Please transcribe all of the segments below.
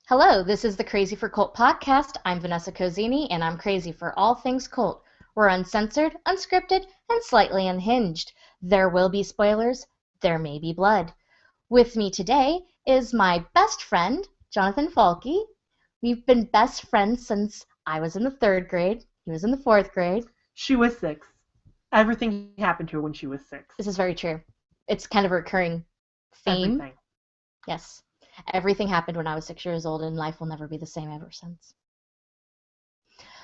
Hello, this is the Crazy for Cult podcast. I'm Vanessa Cozini, and I'm crazy for all things cult. We're uncensored, unscripted, and slightly unhinged. There will be spoilers. There may be blood. With me today is my best friend, Jonathan Falkey. We've been best friends since I was in the 3rd grade. He was in the 4th grade. She was 6. Everything happened to her when she was 6. This is very true. It's kind of a recurring theme. Everything. Yes. Everything happened when I was 6 years old, and life will never be the same ever since.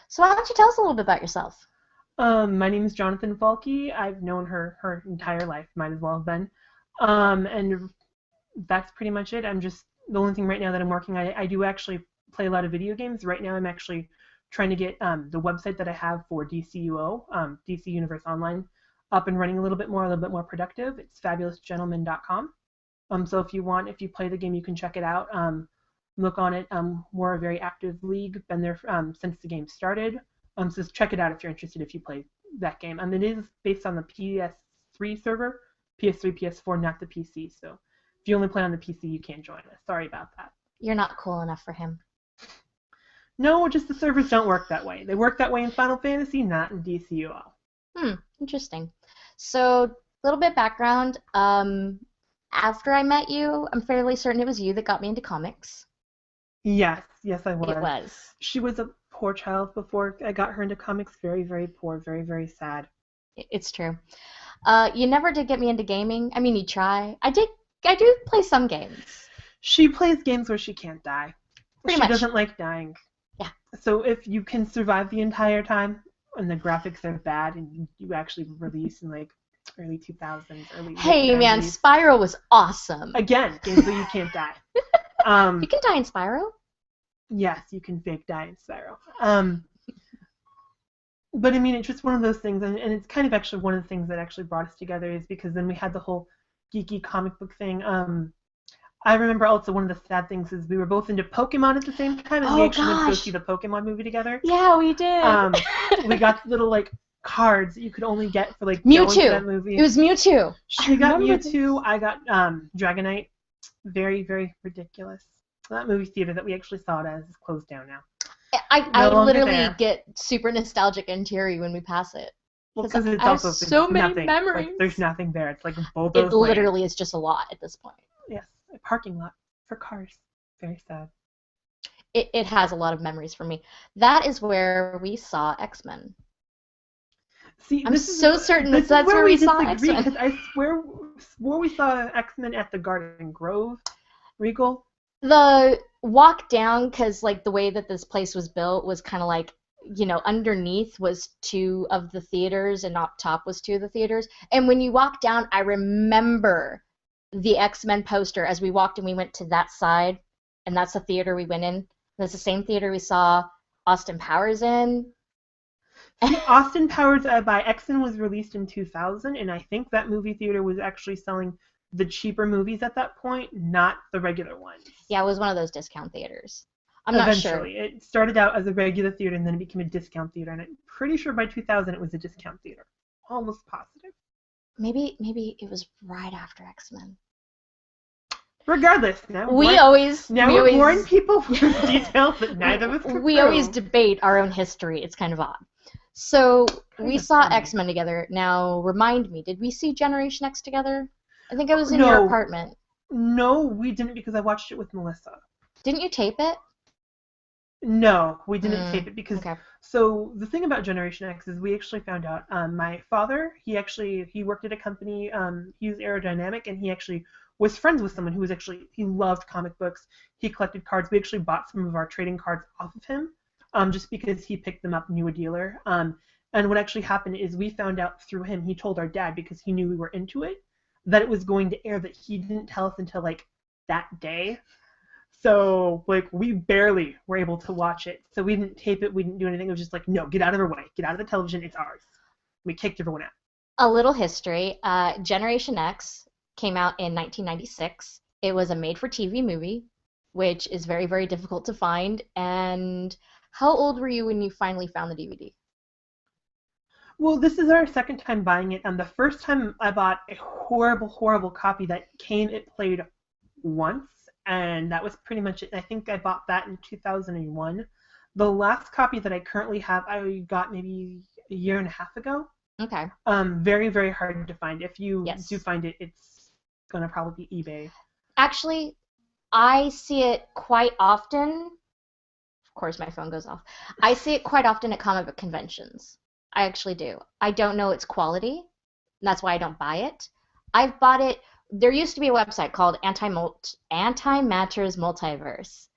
So why don't you tell us a little bit about yourself? My name is Jonathan Falkey. I've known her entire life. Might as well have been. And that's pretty much it. I'm just the only thing right now that I'm working. I do actually play a lot of video games. Right now I'm actually trying to get the website that I have for DCUO, DC Universe Online, up and running a little bit more productive. It's fabulousgentleman.com. So if you play the game, you can check it out. Look on it. We're a very active league. Been there since the game started. So check it out if you're interested. If you play that game, it is based on the PS3 server, PS3, PS4, not the PC. So if you only play on the PC, you can't join us. Sorry about that. You're not cool enough for him. No, just the servers don't work that way. They work that way in Final Fantasy, not in DCUO. Interesting. So a little bit background. After I met you, I'm fairly certain it was you that got me into comics. Yes, I was. It was. She was a poor child before I got her into comics. Very, very poor. Very, very sad. It's true. You never did get me into gaming. I mean, you try. I do play some games. She plays games where she can't die. Pretty much. She doesn't like dying. Yeah. So if you can survive the entire time, and the graphics are bad, and you actually release in like early 2000s, Hey man, Spyro was awesome. Again, games where you can't die. You can die in Spyro? Yes, you can fake die in Spyro. But I mean, it's just one of those things, and it's kind of actually one of the things that actually brought us together is because then we had the whole geeky comic book thing. I remember also one of the sad things is we were both into Pokemon at the same time, and we actually went to go see the Pokemon movie together. Yeah, we did. We got little cards that you could only get for Mewtwo. Going to that movie. It was Mewtwo. She got Mewtwo. I got Dragonite. Very, very ridiculous. That movie theater that we actually saw it as is closed down now. I literally get super nostalgic and teary when we pass it. Well, because it's I also have so many nothing. memories. There's nothing there. It's like bulldoze. It literally is just a lot at this point. Yes, a parking lot for cars. Very sad. It has a lot of memories for me. That is where we saw X-Men. See, I'm so certain that's where we saw X-Men. Because I swore we saw X-Men at the Garden Grove, Regal. The walk down, because the way that this place was built was kind of underneath was 2 of the theaters and up top was 2 of the theaters. And when you walk down, I remember the X-Men poster as we walked and we went to that side, and that's the theater we went in. That's the same theater we saw Austin Powers in. See, Austin Powers by X-Men was released in 2000, and I think that movie theater was actually selling the cheaper movies at that point, not the regular ones. Yeah, it was one of those discount theaters. I'm not sure. Eventually. It started out as a regular theater, and then it became a discount theater, and I'm pretty sure by 2000 it was a discount theater. Almost positive. Maybe it was right after X-Men. Regardless, we're always boring people with details that neither of us can We prove. always debate our own history. It's kind of odd. So we saw X-Men together. Now, remind me, did we see Generation X together? I think I was in your apartment. No, we didn't because I watched it with Melissa. Didn't you tape it? No, we didn't tape it because. Okay. So the thing about Generation X is we actually found out. My father, he worked at a company. He was aerodynamic, and he actually was friends with someone who was he loved comic books. He collected cards. We actually bought some of our trading cards off of him, just because he picked them up, knew a dealer. And what actually happened is we found out through him. He told our dad because he knew we were into it that it was going to air. That he didn't tell us until that day. So we barely were able to watch it. So we didn't tape it. We didn't do anything. It was just no, get out of our way. Get out of the television. It's ours. We kicked everyone out. A little history. Generation X came out in 1996. It was a made-for-TV movie, which is very, very difficult to find. And how old were you when you finally found the DVD? Well, this is our second time buying it, and the first time I bought a horrible, horrible copy that it played once, and that was pretty much it. I think I bought that in 2001. The last copy that I currently have, I got maybe a year and a half ago. Okay. Very, very hard to find. If you Yes. do find it, it's gonna probably be eBay. Actually, I see it quite often. Of course, my phone goes off. I see it quite often at comic book conventions. I actually do. I don't know its quality. And that's why I don't buy it. I've bought it. There used to be a website called Antimatter's Multiverse,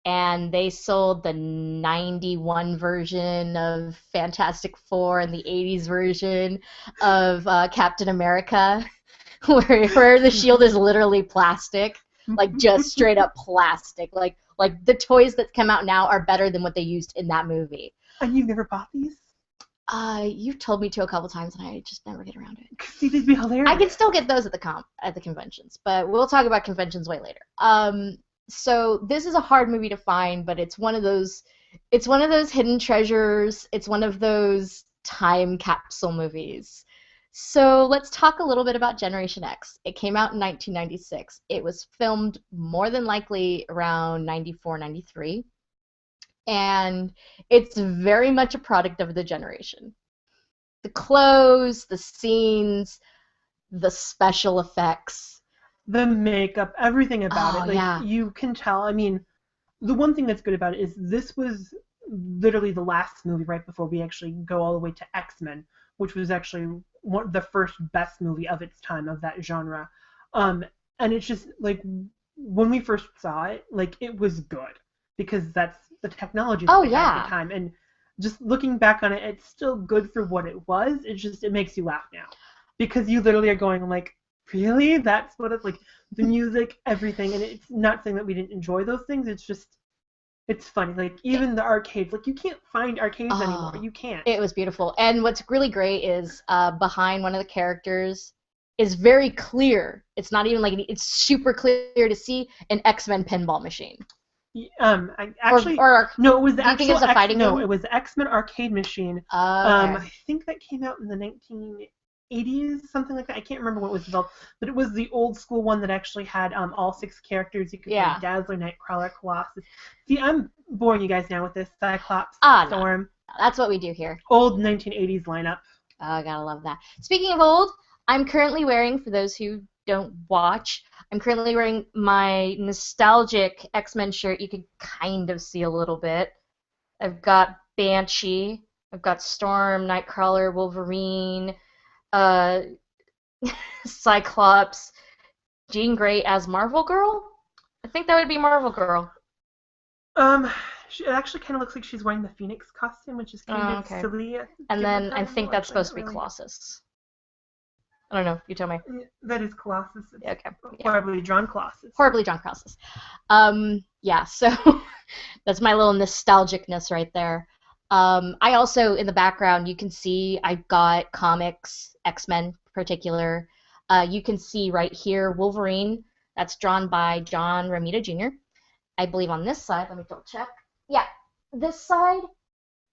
and they sold the 91 version of Fantastic Four and the 80s version of Captain America, where the shield is literally plastic, like just straight up plastic. Like the toys that come out now are better than what they used in that movie. And you've never bought these? You've told me to a couple times, and I just never get around to it. See, they'd be hilarious. I can still get those at the conventions, but we'll talk about conventions way later. So this is a hard movie to find, but it's one of those hidden treasures. It's one of those time capsule movies. So let's talk a little bit about Generation X. It came out in 1996. It was filmed more than likely around 94, 93. And it's very much a product of the generation. The clothes, the scenes, the special effects. The makeup, everything about it. Like, yeah. You can tell. I mean, the one thing that's good about it is this was literally the last movie right before we actually go all the way to X-Men, which was actually the first best movie of its time, of that genre. And it's just, like, when we first saw it, like, it was good. Because that's the technology that they had at the time. And just looking back on it, it's still good for what it was. It's just, it makes you laugh now. Because you literally are going, like, really? That's what it's like. The music, everything. And it's not saying that we didn't enjoy those things. It's just, it's funny. Like, even the arcades. Like, you can't find arcades anymore. You can't. It was beautiful. And what's really great is behind one of the characters is very clear. It's not even like, it's super clear to see an X-Men pinball machine. Actually, no, it was the actual. It was the X-Men arcade machine. Okay. I think that came out in the 1980s, something like that. I can't remember what it was developed, but it was the old school one that actually had all 6 characters. You could play Dazzler, Nightcrawler, Colossus. See, I'm boring you guys now with this. Cyclops, Storm. No, that's what we do here. Old 1980s lineup. Oh, I gotta love that. Speaking of old, I'm currently wearing, for those who don't watch, I'm currently wearing my nostalgic X-Men shirt. You can kind of see a little bit. I've got Banshee. I've got Storm, Nightcrawler, Wolverine, Cyclops, Jean Grey as Marvel Girl. I think that would be Marvel Girl. It actually kind of looks like she's wearing the Phoenix costume, which is kind of silly. And then I think that's supposed to be Colossus. I don't know. You tell me. That is Colossus. Okay. Horribly drawn Colossus. Horribly drawn Colossus. Yeah, so that's my little nostalgicness right there. I also, in the background, you can see I've got comics, X-Men in particular. You can see right here Wolverine. That's drawn by John Romita Jr. I believe on this side, let me double check. Yeah, this side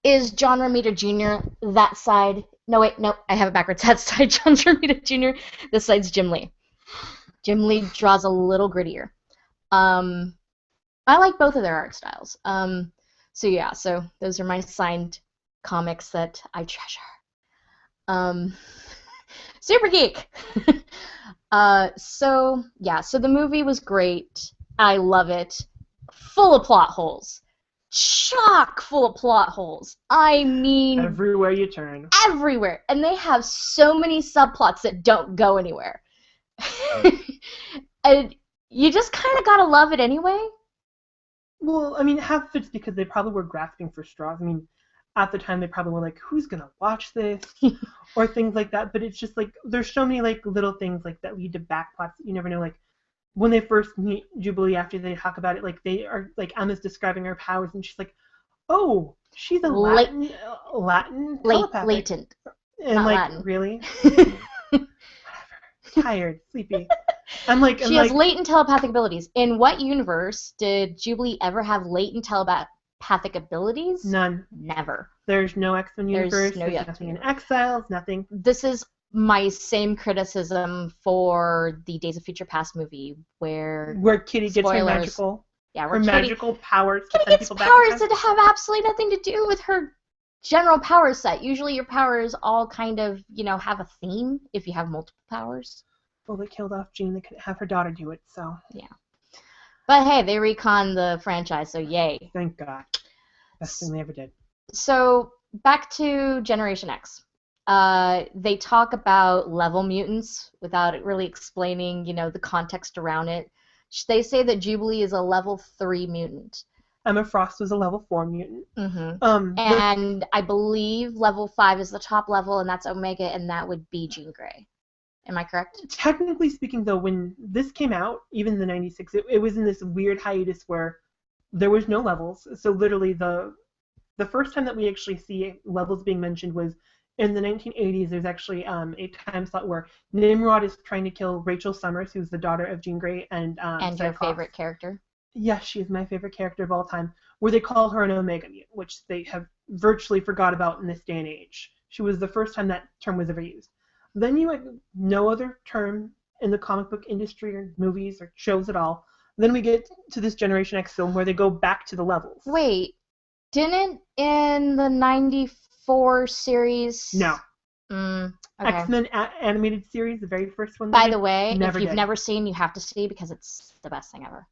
is John Romita Jr. That side, no, I have it backwards. That side, John Romita Jr. This side's Jim Lee. Jim Lee draws a little grittier. I like both of their art styles. So yeah, so those are my signed comics that I treasure. Super geek. So yeah, so the movie was great. I love it. Full of plot holes. Chock full of plot holes. I mean, everywhere you turn. Everywhere. And they have so many subplots that don't go anywhere. And you just kind of gotta love it anyway. Well, I mean, half of it's because they probably were grasping for straws. I mean, at the time they probably were like, who's gonna watch this? Or things like that. But it's just like, there's so many like little things like that lead to backplots that you never know. Like, when they first meet Jubilee, after they talk about it, like, they are, like, Emma's describing her powers, and she's like, oh, she's a Latin telepathic. Latent. And, not like, Latin. Really? Whatever. Tired, sleepy. She has latent telepathic abilities. In what universe did Jubilee ever have latent telepathic abilities? None. Never. There's no X-Men universe. There's nothing in Exiles, nothing. This is my same criticism for the Days of Future Past movie, where Kitty gets her spoilers. magical, Yeah, her where magical powers to Kitty send gets people back in powers time. that have absolutely nothing to do with her general power set. Usually your powers all kind of, have a theme if you have multiple powers. Well, they killed off Jean. They couldn't have her daughter do it, so. Yeah. But hey, they recon the franchise, so yay. Thank God. Best thing they ever did. So, back to Generation X. They talk about level mutants without really explaining, the context around it. They say that Jubilee is a level 3 mutant. Emma Frost was a level 4 mutant. Mm-hmm. And I believe level 5 is the top level, and that's Omega, and that would be Jean Grey. Am I correct? Technically speaking, though, when this came out, even in the 96, it was in this weird hiatus where there was no levels. So literally the first time that we actually see levels being mentioned was in the 1980s. There's actually a time slot where Nimrod is trying to kill Rachel Summers, who's the daughter of Jean Grey and your favorite character. Yes, she is my favorite character of all time, where they call her an Omega mutant, which they have virtually forgot about in this day and age. She was the first time that term was ever used. Then you had no other term in the comic book industry or movies or shows at all. Then we get to this Generation X film where they go back to the levels. Wait, didn't in the 94 series... No. Okay. X-Men animated series, the very first one. By the way, if you've never seen, you have to see because it's the best thing ever.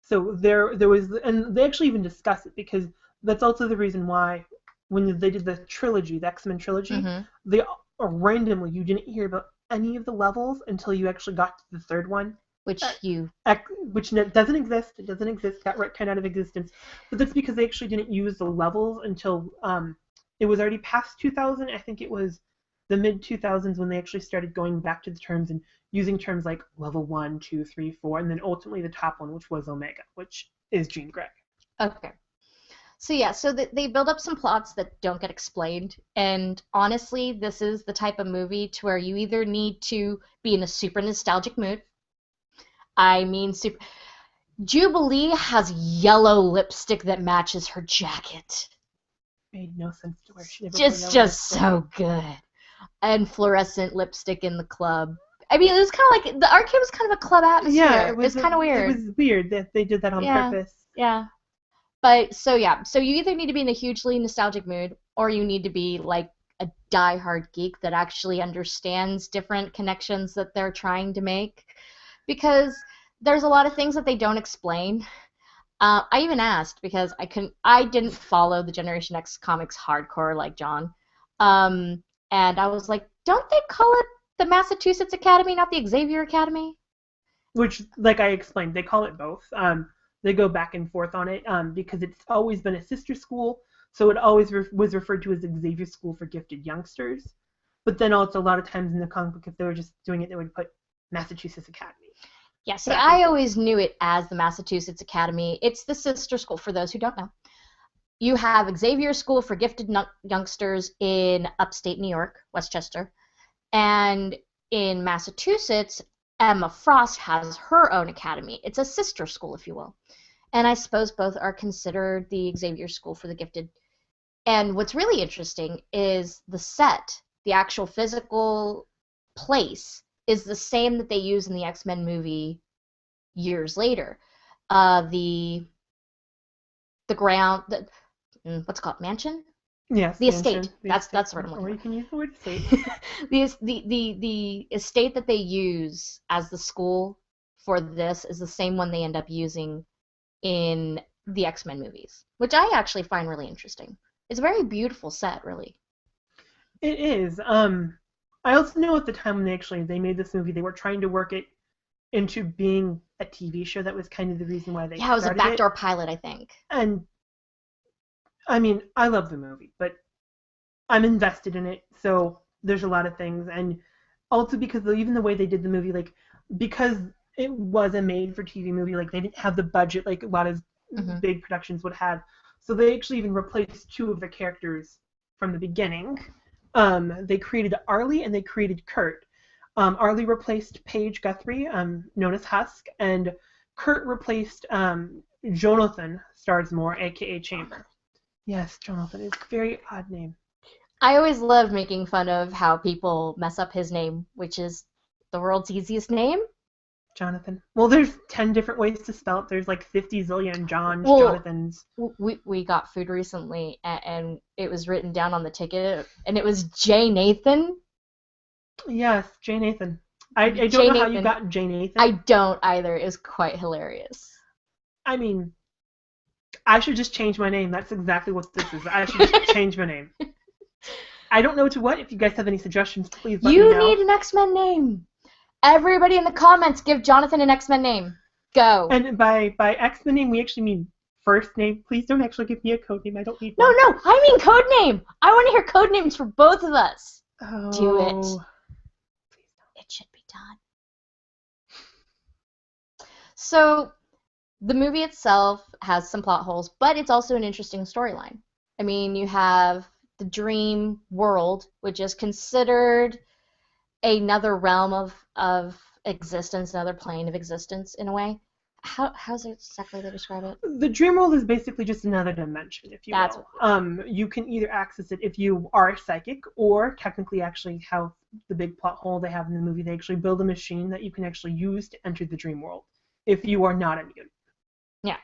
So there was, and they actually even discuss it because that's also the reason why when they did the trilogy, the X-Men trilogy, they randomly, you didn't hear about any of the levels until you actually got to the third one. Which doesn't exist. It doesn't exist. Got right kind out of existence. But that's because they actually didn't use the levels until it was already past 2000. I think it was the mid 2000s when they actually started going back to the terms and using terms like level 1, 2, 3, 4, and then ultimately the top one, which was Omega, which is Jean Grey. Okay. So yeah, so they build up some plots that don't get explained, and honestly, this is the type of movie to where you either need to be in a super nostalgic mood. I mean, Jubilee has yellow lipstick that matches her jacket. Made no sense to wear. She never just so good. And fluorescent lipstick in the club. I mean, it was kind of like the arcade was kind of a club atmosphere. Yeah, it was kind of weird. It was weird that they did that on purpose. Yeah. But so you either need to be in a hugely nostalgic mood, or you need to be like a diehard geek that actually understands different connections that they're trying to make, because there's a lot of things that they don't explain. I even asked because I didn't follow the Generation X comics hardcore like John, and I was like, don't they call it the Massachusetts Academy, not the Xavier Academy? Which, like I explained, they call it both. They go back and forth on it because it's always been a sister school, so it always was referred to as Xavier School for Gifted Youngsters. But then also a lot of times in the comic book, if they were just doing it, they would put Massachusetts Academy. Yeah, see, I always knew it as the Massachusetts Academy. It's the sister school, for those who don't know. You have Xavier School for Gifted Youngsters in upstate New York, Westchester. And in Massachusetts, Emma Frost has her own academy. It's a sister school, if you will. And I suppose both are considered the Xavier School for the Gifted. And what's really interesting is the set, the actual physical place, is the same that they use in the X-Men movie years later. The ground, what's it called, mansion? Yes, the estate. That's the word I'm looking for. Or you can use the word estate. the estate that they use as the school for this is the same one they end up using in the X-Men movies, which I actually find really interesting. It's a very beautiful set, really. It is. I also know at the time when they made this movie, they were trying to work it into being a TV show. That was kind of the reason why they started it. Yeah, it was a backdoor pilot, I think. And I mean, I love the movie, but I'm invested in it, so there's a lot of things. And also because even the way they did the movie, like, because it was a made-for-TV movie, like, they didn't have the budget like a lot of big productions would have. So they actually even replaced two of the characters from the beginning. They created Arlie and they created Kurt. Arlie replaced Paige Guthrie, known as Husk, and Kurt replaced Jonathan Starsmore, a.k.a. Chamber. Yes, Jonathan. It's a very odd name. I always love making fun of how people mess up his name, which is the world's easiest name. Jonathan. Well, there's 10 different ways to spell it. There's like 50 zillion Johns, Well, Jonathans. we got food recently, and it was written down on the ticket, and it was J Nathan. Yes, J. Nathan. I don't J know how you Nathan. got J. Nathan. I don't either. It was quite hilarious. I mean, I should just change my name. That's exactly what this is. I should just change my name. I don't know to what. If you guys have any suggestions, please let me know. You need an X-Men name. Everybody in the comments, give Jonathan an X-Men name. Go. And by X-Men name, we actually mean first name. Please don't actually give me a code name. I don't need No, one. no, I mean code name. I want to hear code names for both of us. Oh. Do it. It should be done. So, the movie itself has some plot holes, but it's also an interesting storyline. I mean, you have the dream world, which is considered another realm of existence, another plane of existence in a way. How's it exactly they describe it? The dream world is basically just another dimension, if you That's will. You can either access it if you are psychic, or technically actually how the big plot hole they have in the movie, they actually build a machine that you can actually use to enter the dream world if you are not immune. Yeah.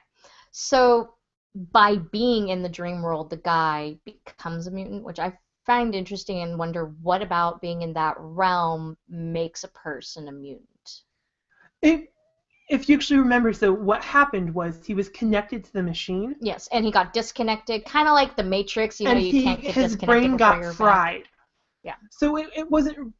So by being in the dream world, the guy becomes a mutant, which I find interesting and wonder what about being in that realm makes a person a mutant. If you actually remember, so what happened was he was connected to the machine. Yes, and he got disconnected, kind of like the Matrix. You know, and you can't get his disconnected brain before got you're fried. back. Yeah. So it wasn't.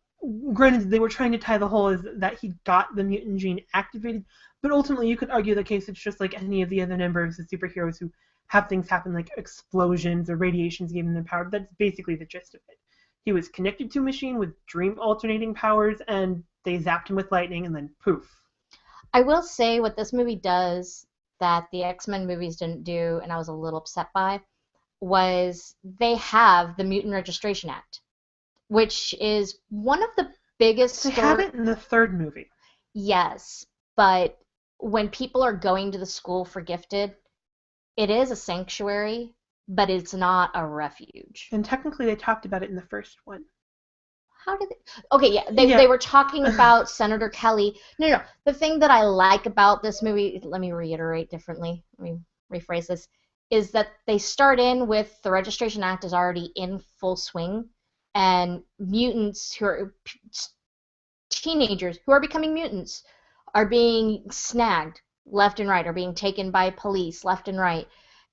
Granted, they were trying to tie the hole is that he got the mutant gene activated, but ultimately you could argue the case it's just like any of the other members of superheroes who have things happen like explosions or radiations giving them power. That's basically the gist of it. He was connected to a machine with dream alternating powers, and they zapped him with lightning, and then poof. I will say what this movie does that the X-Men movies didn't do, and I was a little upset by, was they have the Mutant Registration Act, which is one of the biggest. They have it in the third movie. Yes, but when people are going to the school for gifted, it is a sanctuary, but it's not a refuge. And technically they talked about it in the first one. How did they? Okay, yeah, they were talking about Senator Kelly. No. The thing that I like about this movie, let me reiterate differently. Let me rephrase this, is that they start in with the Registration Act is already in full swing, and mutants who are teenagers who are becoming mutants are being snagged left and right, are being taken by police left and right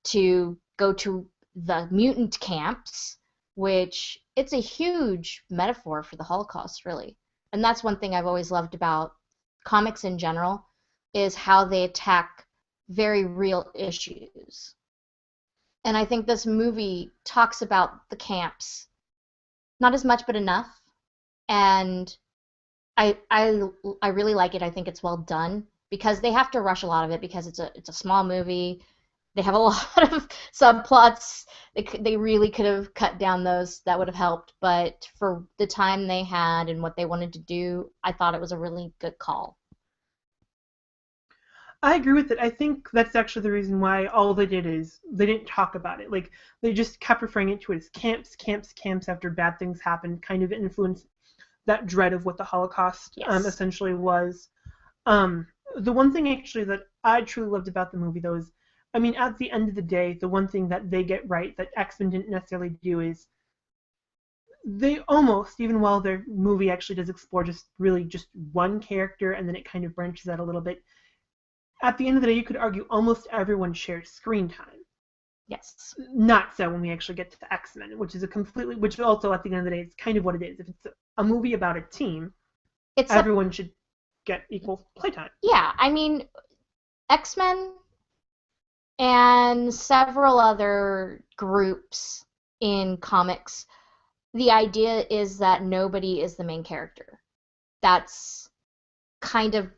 to go to the mutant camps, which it's a huge metaphor for the Holocaust, really. And that's one thing I've always loved about comics in general, is how they attack very real issues. And I think this movie talks about the camps, not as much but enough. And I really like it. I think it's well done because they have to rush a lot of it because it's a small movie. They have a lot of subplots. They really could have cut down those. That would have helped. But for the time they had and what they wanted to do, I thought it was a really good call. I agree with it. I think that's actually the reason why all they did is they didn't talk about it. Like, they just kept referring to it as camps, camps, camps after bad things happened, kind of influenced that dread of what the Holocaust essentially was. The one thing actually that I truly loved about the movie, though, is, I mean, at the end of the day, the one thing that they get right that X-Men didn't necessarily do is they almost, even while their movie actually does explore just really just one character and then it kind of branches out a little bit, at the end of the day, you could argue almost everyone shares screen time. Yes. Not so when we actually get to the X-Men, which also at the end of the day, it's kind of what it is. If it's a movie about a team, everyone should get equal playtime. Yeah, I mean, X-Men and several other groups in comics, the idea is that nobody is the main character. That's kind of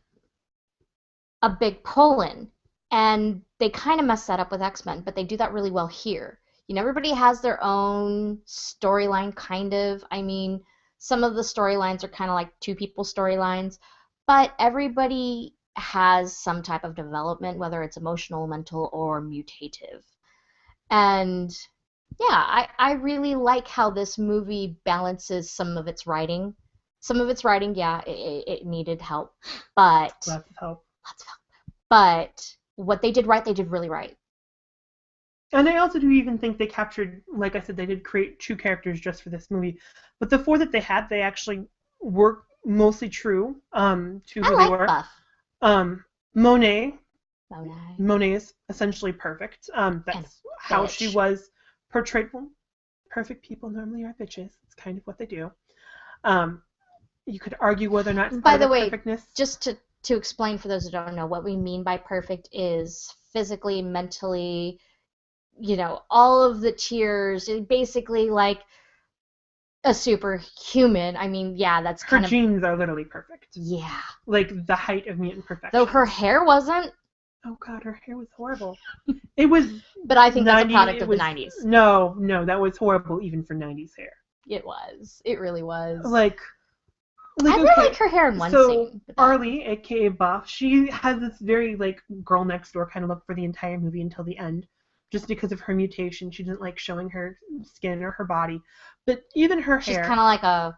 a big pull-in, and they kind of mess that up with X-Men, but they do that really well here. You know, everybody has their own storyline, kind of. I mean, some of the storylines are kind of like two people storylines, but everybody has some type of development, whether it's emotional, mental, or mutative. And Yeah, I really like how this movie balances some of its writing. Some of its writing, yeah, it needed help, but Lots of help. lots of help. But what they did right, they did really right. And I also do even think they captured, like I said, they did create two characters just for this movie. But the four that they had, they actually were mostly true to I who they like were. Buff. Monet, Monet. Monet is essentially perfect. And That's how she bitch. was portrayed. Well, perfect people normally are bitches. It's kind of what they do. Um, you could argue whether or not it's part By of the the way, perfectness. just to explain for those who don't know, what we mean by perfect is physically, mentally, all of the tiers, basically like a superhuman. I mean, yeah, that's Her kind of, genes are literally perfect. yeah. Like the height of mutant perfection. Though her hair wasn't, Oh god, her hair was horrible. It was but I think that's a 90. product It of the was 90s. no, that was horrible even for 90s hair. It was. It really was. Like I really okay. like her hair in one So scene. Arlie, aka Buff, she has this very like girl next door kind of look for the entire movie until the end. Just because of her mutation, she doesn't like showing her skin or her body. But even her She's hair, kind of like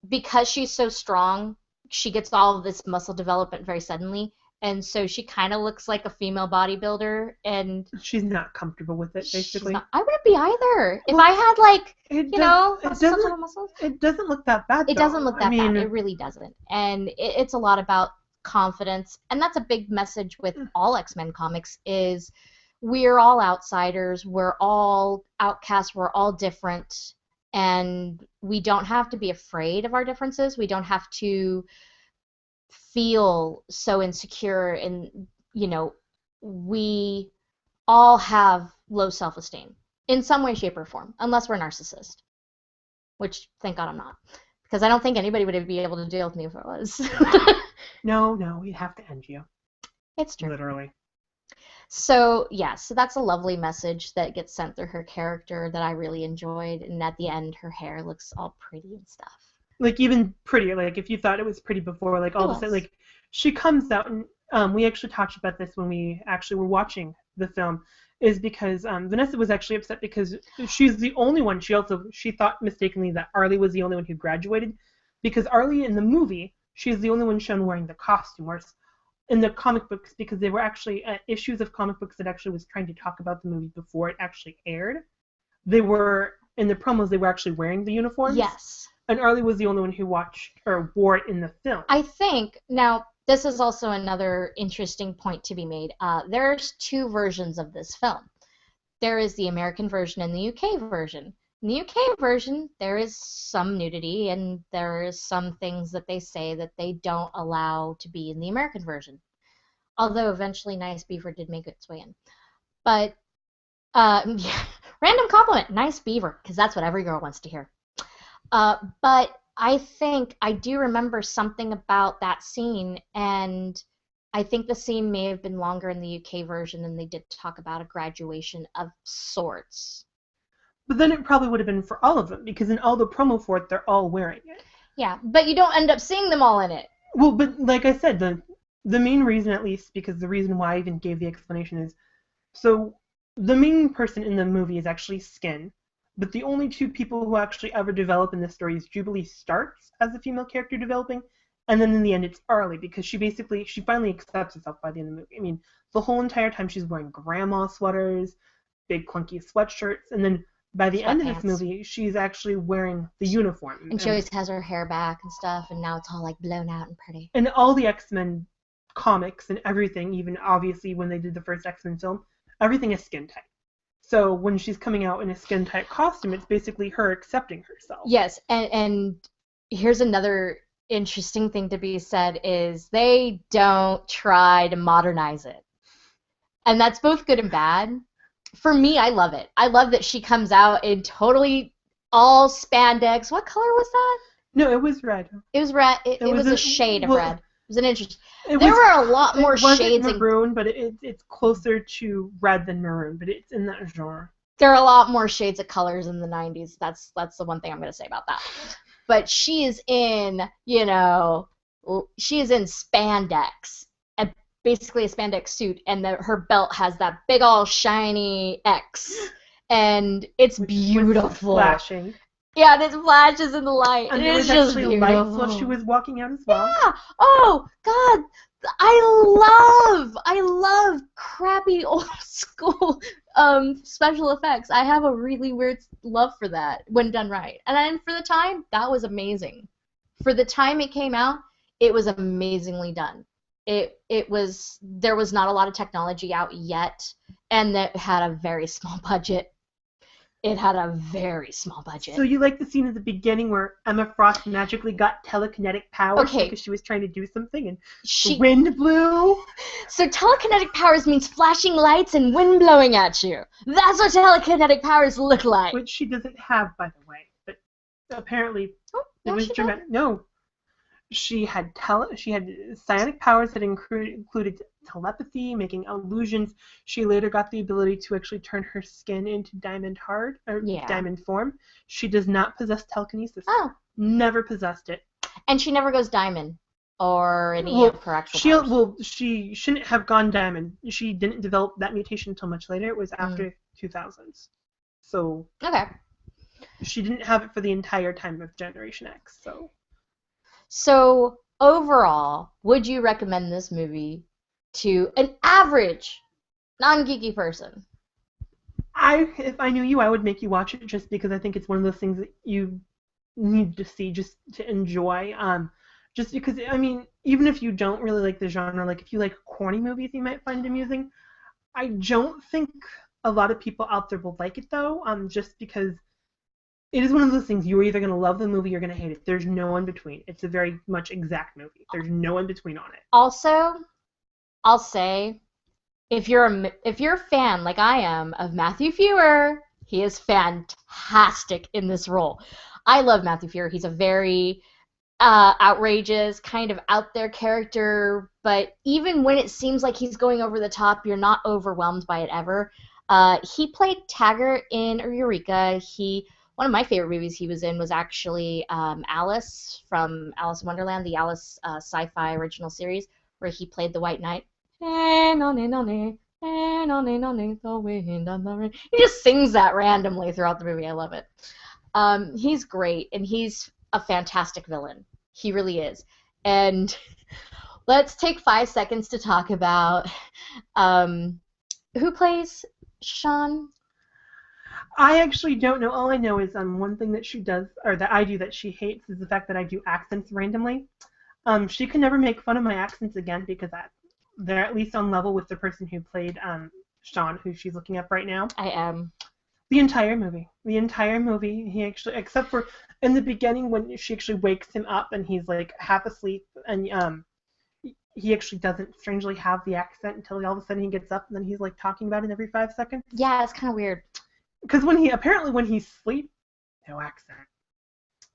because she's so strong, she gets all of this muscle development very suddenly, and so she kind of looks like a female bodybuilder, and she's not comfortable with it, she's basically. not. I wouldn't be either. If Well, I had like, it some type of muscles. it doesn't look that bad It though. doesn't look I that bad. mean, It really doesn't, and it's a lot about confidence, and that's a big message with all X-Men comics is we're all outsiders, we're all outcasts, we're all different, and we don't have to be afraid of our differences. We don't have to feel so insecure, and we all have low self-esteem in some way, shape, or form, unless we're a narcissist, which thank God I'm not, because I don't think anybody would be able to deal with me if I was. no, we'd have to end you. It's true. Literally. So, yeah, so that's a lovely message that gets sent through her character that I really enjoyed. And at the end, her hair looks all pretty and stuff. Like, even prettier. Like, if you thought it was pretty before, like, all of a sudden, like, she comes out, and we actually talked about this when we actually were watching the film, is because Vanessa was actually upset because she's the only one. She thought mistakenly that Arlie was the only one who graduated, because Arlie in the movie, she's the only one shown wearing the costume, whereas in the comic books, because they were actually issues of comic books that actually was trying to talk about the movie before it actually aired. They were in the promos. They were actually wearing the uniforms. Yes. And Arlie was the only one who watched or wore it in the film. I think now this is also another interesting point to be made. There's two versions of this film. There is the American version and the UK version. In the UK version, there is some nudity and there is some things that they say that they don't allow to be in the American version. Although eventually Nice Beaver did make its way in. But, random compliment, Nice Beaver, because that's what every girl wants to hear. But I think I do remember something about that scene, and I think the scene may have been longer in the UK version, and they did talk about a graduation of sorts. But then it probably would have been for all of them, because in all the promo for it, they're all wearing it. Yeah, but you don't end up seeing them all in it. Well, but like I said, the main reason, at least, because the reason why I even gave the explanation is, so the main person in the movie is actually Skin, but the only two people who actually ever develop in this story is Jubilee starts as a female character developing, and then in the end it's Arlie, because she finally accepts herself by the end of the movie. I mean, the whole entire time she's wearing grandma sweaters, big clunky sweatshirts, and then by the end of this movie, she's actually wearing the uniform. And she always has her hair back and stuff, and now it's all like blown out and pretty. And all the X-Men comics and everything, even obviously when they did the first X-Men film, everything is skin tight. So when she's coming out in a skin tight costume, it's basically her accepting herself. Yes, and here's another interesting thing to be said is they don't try to modernize it. And that's both good and bad. For me, I love it. I love that she comes out in totally all spandex. What color was that? No, it was red. It was red. It was a shade of red. It was an interesting. There were a lot more shades. It wasn't maroon, but it's closer to red than maroon, but it's in that genre. There are a lot more shades of colors in the 90s. That's the one thing I'm going to say about that. But she is in, she is in spandex. Basically a spandex suit, and her belt has that big all shiny X, and it's With beautiful. flashing. Yeah, and it flashes in the light. And It there is was just actually beautiful. lights while she was walking out as well. Yeah. Oh God, I love crappy old school special effects. I have a really weird love for that when done right. And then for the time, that was amazing. For the time it came out, it was amazingly done. There was not a lot of technology out yet, and it had a very small budget. It had a very small budget. So you like the scene at the beginning where Emma Frost magically got telekinetic powers because she was trying to do something and the wind blew? So telekinetic powers means flashing lights and wind blowing at you. That's what telekinetic powers look like. Which she doesn't have, by the way. But apparently it was dramatic. No. She had psionic powers that included telepathy, making illusions. She later got the ability to actually turn her skin into diamond form. She does not possess telekinesis. Oh. Never possessed it. And she never goes diamond or any of her actual powers. Well, she shouldn't have gone diamond. She didn't develop that mutation until much later. It was after 2000s. So okay. She didn't have it for the entire time of Generation X. So overall, would you recommend this movie to an average, non-geeky person? If I knew you, I would make you watch it just because I think it's one of those things that you need to see just to enjoy. Just because, I mean, even if you don't really like the genre, like if you like corny movies, you might find it amusing. I don't think a lot of people out there will like it though, just because it is one of those things you're either going to love the movie or you're going to hate it. There's no in between. It's a very much exact movie. There's no in between on it. Also, I'll say, if you're a fan like I am of Matthew Fewer, he is fantastic in this role. I love Matthew Fewer. He's a very outrageous, kind of out there character, but even when it seems like he's going over the top, you're not overwhelmed by it ever. He played Taggart in Eureka. One of my favorite movies he was in was actually Alice from Alice in Wonderland, the Alice sci-fi original series, where he played the White Knight. He just sings that randomly throughout the movie. I love it. He's great, and he's a fantastic villain. He really is. And let's take 5 seconds to talk about who plays Sean. I actually don't know. All I know is one thing that she does, or that I do that she hates, is the fact that I do accents randomly. She can never make fun of my accents again because they're at least on level with the person who played Sean, who she's looking up right now. I am. The entire movie, he actually, except for in the beginning when she actually wakes him up and he's like half asleep, and he actually doesn't strangely have the accent until all of a sudden he gets up and then he's like talking about it every 5 seconds. Yeah, it's kind of weird. Because when he's asleep, no accent.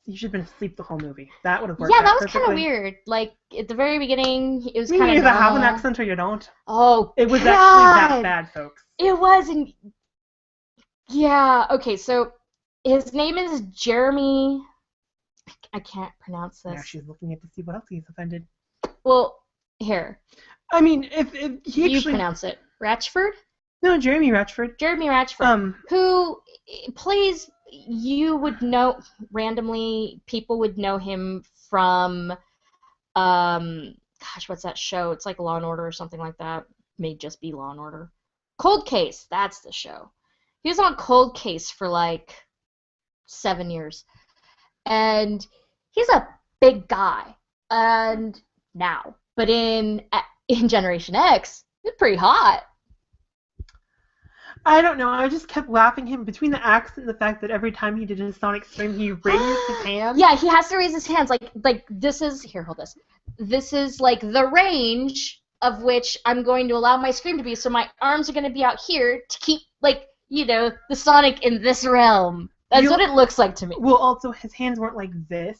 You should have been asleep the whole movie. That would have worked. Yeah, that was kind of weird. Like at the very beginning, it was kind of. You either have an accent or you don't. Oh, it was actually that bad, folks. It was, and yeah. Okay, so his name is Jeremy. I can't pronounce this. Now she's looking at to see what else he's offended. Well, here. I mean, if he you pronounce it, Ratchford. No, Jeremy Ratchford. Jeremy Ratchford, who plays, you would know, randomly, people would know him from, gosh, what's that show? It's like Law & Order or something like that. May just be Law & Order. Cold Case, that's the show. He was on Cold Case for like 7 years. And he's a big guy. And now. But in Generation X, he's pretty hot. I don't know. I just kept laughing him between the accent and the fact that every time he did a sonic scream, he raised his hands. Yeah, he has to raise his hands. Like this is here. Hold this. This is like the range of which I'm going to allow my scream to be. So my arms are going to be out here to keep the sonic in this realm. That's what it looks like to me. Well, also his hands weren't like this.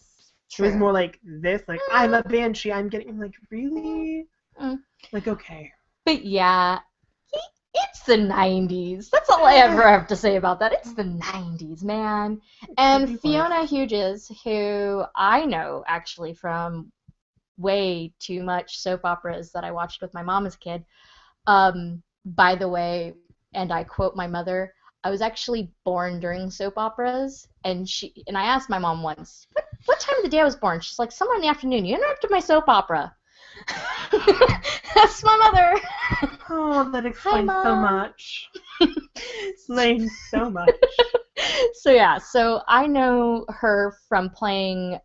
True. It was more like this. Like I'm a banshee. I'm getting like really. Like okay. But yeah. It's the 90s. That's all I ever have to say about that. It's the 90s, man. And Fiona Hughes, who I know actually from way too much soap operas that I watched with my mom as a kid. By the way, and I quote my mother, I was actually born during soap operas, and I asked my mom once, what time of the day I was born? She's like, somewhere in the afternoon. You interrupted my soap opera. That's my mother. Oh, that Hi, explains so Mom. much. Explains so much. So I know her from playing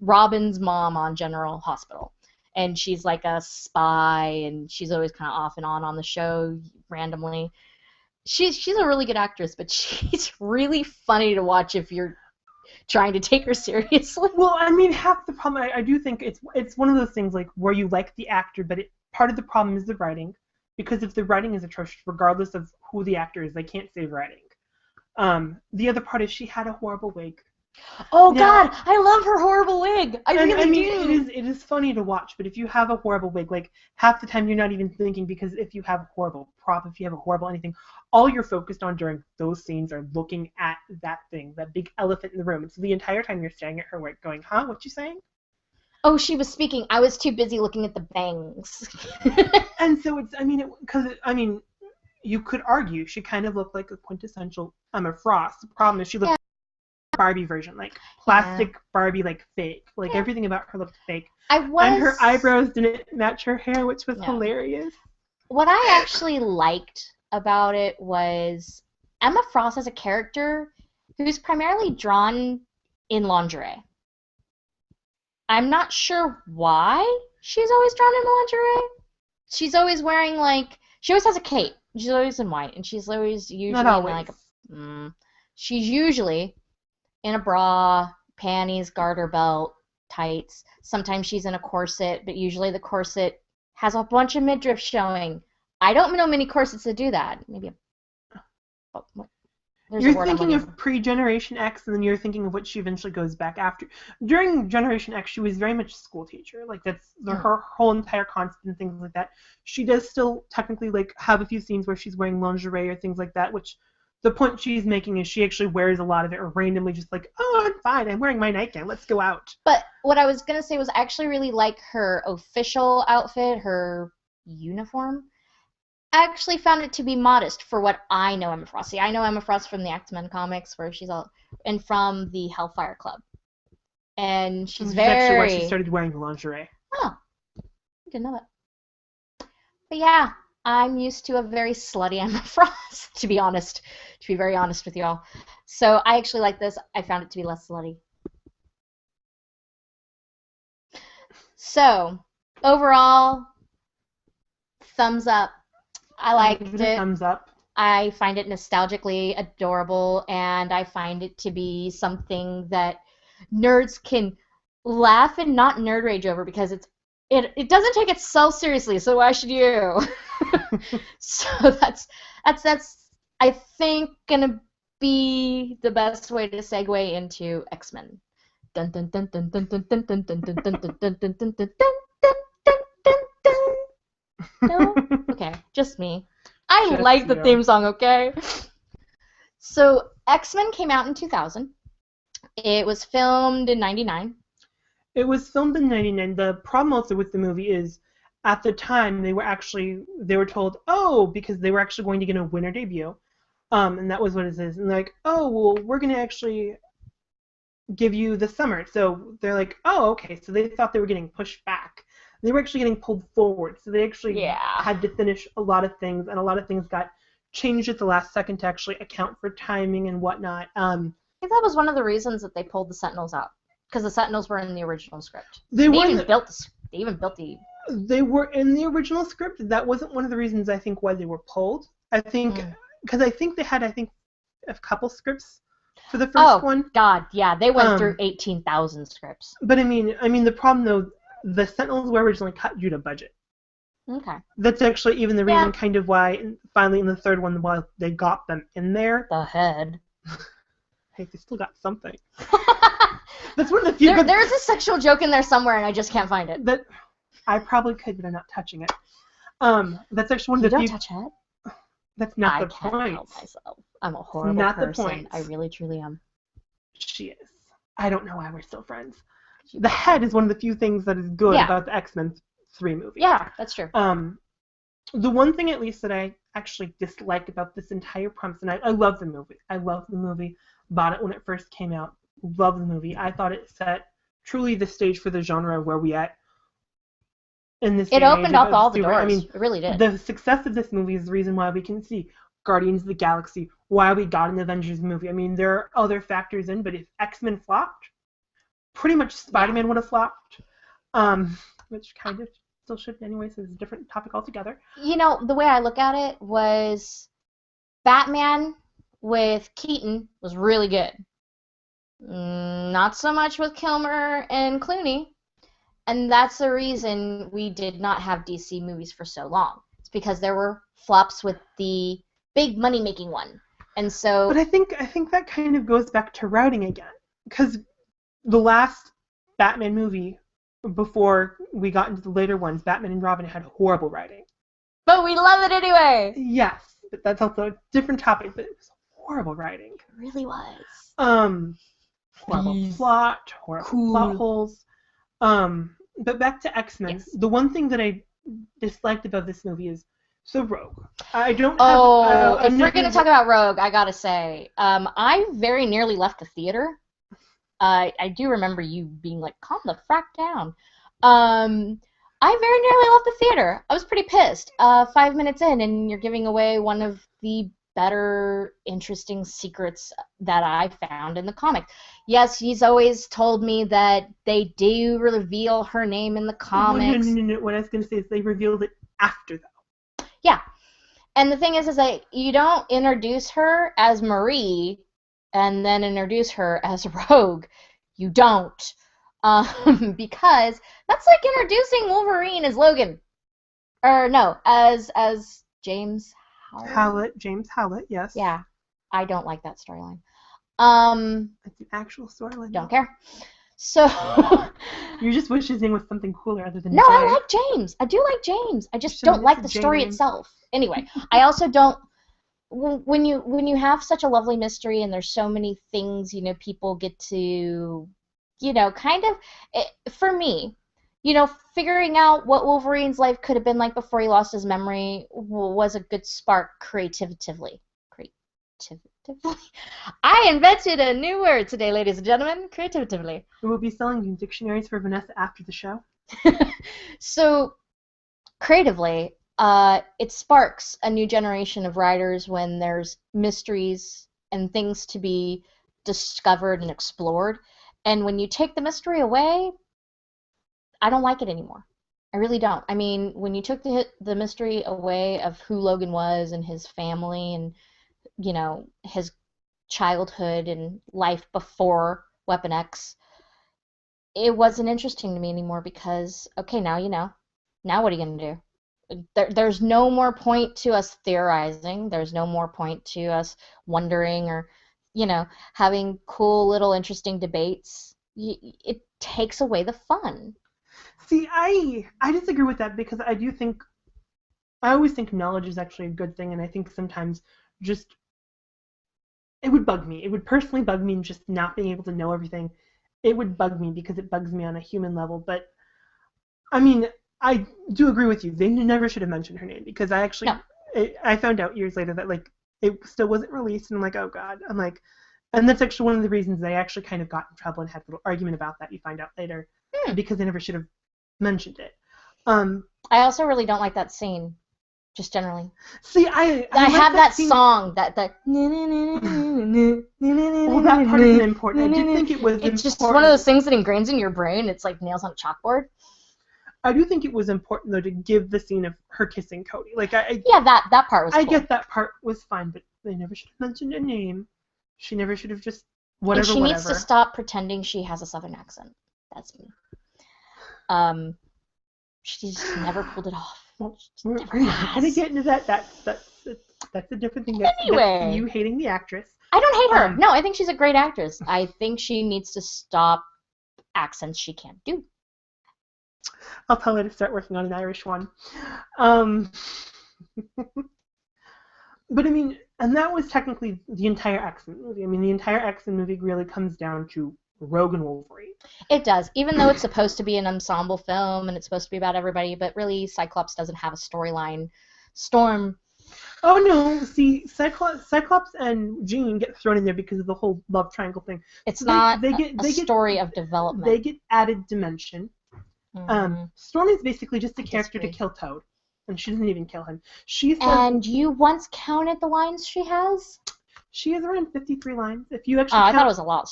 Robin's mom on General Hospital. And she's like a spy, and she's always kind of off and on the show randomly. She's a really good actress, but she's really funny to watch if you're trying to take her seriously. Well, I mean, half the problem, I do think it's one of those things like where you like the actor, but part of the problem is the writing, because if the writing is atrocious, regardless of who the actor is, they can't save writing. The other part is she had a horrible wig. Oh God, I love her horrible wig. I really do. It is funny to watch, but if you have a horrible wig, like half the time you're not even thinking, because if you have a horrible prop, if you have a horrible anything, all you're focused on during those scenes are looking at that thing, that big elephant in the room. And so the entire time you're staring at her wig going, huh, what you saying? Oh, she was speaking. I was too busy looking at the bangs. And so you could argue she kind of looked like a quintessential Emma Frost. The problem is she looked like a Barbie version, like plastic Barbie, like fake. Like everything about her looked fake. And her eyebrows didn't match her hair, which was hilarious. What I actually liked about it was Emma Frost as a character who's primarily drawn in lingerie. I'm not sure why she's always drawn in lingerie. She's always wearing she always has a cape. She's always in white, and she's always usually not always. She's usually in a bra, panties, garter belt, tights. Sometimes she's in a corset, but usually the corset has a bunch of midriff showing. I don't know many corsets that do that. Maybe you're thinking of pre-Generation X, and then you're thinking of what she eventually goes back after. During Generation X, she was very much a school teacher. Like, that's her whole entire concept and things like that. She does still technically, have a few scenes where she's wearing lingerie or things like that, which the point she's making is she actually wears a lot of it randomly, just like, oh, I'm fine, I'm wearing my nightgown, let's go out. But what I was going to say was I actually really like her official outfit, her uniform. I actually found it to be modest for what I know Emma Frost. See, I know Emma Frost from the X-Men comics, where and from the Hellfire Club. And she's very... That's actually why she started wearing the lingerie. Oh, I didn't know that. But yeah, I'm used to a very slutty Emma Frost, to be honest. To be very honest with y'all. So I actually like this. I found it to be less slutty. So, overall, thumbs up. I liked it. Thumbs up. I find it nostalgically adorable, and I find it to be something that nerds can laugh and not nerd rage over, because it doesn't take itself seriously. So why should you? So that's I think gonna be the best way to segue into X-Men. Dun dun dun dun dun dun dun dun dun dun dun dun dun dun dun dun dun. No? Okay, just me. I like the theme song, okay? So, X-Men came out in 2000. It was filmed in 99. It was filmed in 99. The problem also with the movie is, at the time, they were told, because they were actually going to get a winter debut. And that was what it is. And they're like, well, we're going to actually give you the summer. So they're like, okay. So they thought they were getting pushed back. They were actually getting pulled forward, so they actually had to finish a lot of things, and a lot of things got changed at the last second to actually account for timing and whatnot. I think that was one of the reasons that they pulled the Sentinels out, because the Sentinels were in the original script. They were in the original script. That wasn't one of the reasons I think why they were pulled. I think because I think they had a couple scripts for the first one. Oh God, yeah, they went through 18,000 scripts. But I mean the problem though. The Sentinels were originally cut due to budget. Okay. That's actually even the reason kind of why finally in the third one why they got them in there. The head. Hey, they still got something. That's one of the few. There's a sexual joke in there somewhere, and I just can't find it. That I probably could, but I'm not touching it. That's actually one of the few. You don't touch it. That's not the point. I can't help myself. I'm a horrible not person. The point. I really, truly am. She is. I don't know why we're still friends. The head is one of the few things that is good about the X-Men 3 movie. Yeah, that's true. The one thing at least that I actually disliked about this entire premise, and I love the movie. I love the movie. Bought it when it first came out. Love the movie. I thought it set truly the stage for the genre where we at in this day It and age opened up all the super. I doors. mean, It really did. the success of this movie is the reason why we can see Guardians of the Galaxy, why we got an Avengers movie. I mean, there are other factors in, but if X-Men flopped, pretty much Spider-Man would have flopped, which kind of still should anyway, so it's a different topic altogether. You know, the way I look at it was Batman with Keaton was really good. Not so much with Kilmer and Clooney. And that's the reason we did not have DC movies for so long. It's because there were flops with the big money-making one. And so... But I think that kind of goes back to writing again. Because the last Batman movie, before we got into the later ones, Batman and Robin had horrible writing. But we love it anyway! Yes, but that's also a different topic, but it was horrible writing. It really was. Horrible plot, horrible plot holes. But back to X-Men. Yes. The one thing that I disliked about this movie is Rogue. I don't have... if we're going to talk about Rogue, I gotta say, I very nearly left the theater. I do remember you being like, calm the frack down. I very nearly left the theater. I was pretty pissed. 5 minutes in, and you're giving away one of the better, interesting secrets that I found in the comic. Yes, he's always told me that they do reveal her name in the comics. No. What I was going to say is they revealed it after, though. Yeah. And the thing is that you don't introduce her as Marie and then introduce her as Rogue. You don't. Because that's like introducing Wolverine as Logan. Or no, as James Howlett. James Howlett, yes. Yeah. I don't like that storyline. It's an actual storyline. Don't care. So you just wish his name was something cooler other than No, Jay. I like James. I do like James. I just don't like the story itself. Anyway, I also don't when you have such a lovely mystery and there's so many things, people get to, kind of for me, figuring out what Wolverine's life could have been like before he lost his memory was a good spark creatively. I invented a new word today, ladies and gentlemen. Creatively. We'll be selling dictionaries for Vanessa after the show. So, creatively, it sparks a new generation of writers when there's mysteries and things to be discovered and explored. And when you take the mystery away, I don't like it anymore. I really don't. I mean, when you took the mystery away of who Logan was and his family and his childhood and life before Weapon X, it wasn't interesting to me anymore because, okay, now you know. Now what are you going to do? There's no more point to us theorizing. There's no more point to us wondering or, having cool little interesting debates. It takes away the fun. See, I disagree with that because I always think knowledge is actually a good thing, and I think sometimes just it would bug me. It would personally bug me just not being able to know everything. It would bug me because it bugs me on a human level. But, I mean, I do agree with you. They never should have mentioned her name because I found out years later that, it still wasn't released, and I'm like, oh, God. I'm like, and that's actually one of the reasons they actually kind of got in trouble and had a little argument about that, you find out later, because they never should have mentioned it. I also really don't like that scene. Just generally. See, I have that song Well, that part isn't important. I did think it was important. It's just one of those things that ingrains in your brain. It's like nails on a chalkboard. I do think it was important, though, to give the scene of her kissing Cody. Yeah, that part was cool. I get that part was fine, but they never should have mentioned a name. She never should have just whatever. And she needs to stop pretending she has a southern accent. That's me. She just never pulled it off. We're not gonna get into that. That's a different thing. Anyway, that's you hating the actress. I don't hate her. No, I think she's a great actress. I think she needs to stop accents she can't do. I'll tell her to start working on an Irish one. But I mean, and that was technically the entire X-Men movie. I mean, the entire X-Men movie really comes down to Rogue and Wolverine. It does, even though it's supposed to be an ensemble film and it's supposed to be about everybody, but really Cyclops doesn't have a storyline Storm. Oh no! See, Cyclops and Jean get thrown in there because of the whole love triangle thing. It's So not they a story of development. They get added dimension. Storm is basically just a character to kill Toad, and she doesn't even kill him. She says, and you once counted the lines she has? She has around 53 lines. If you actually I thought it was a lot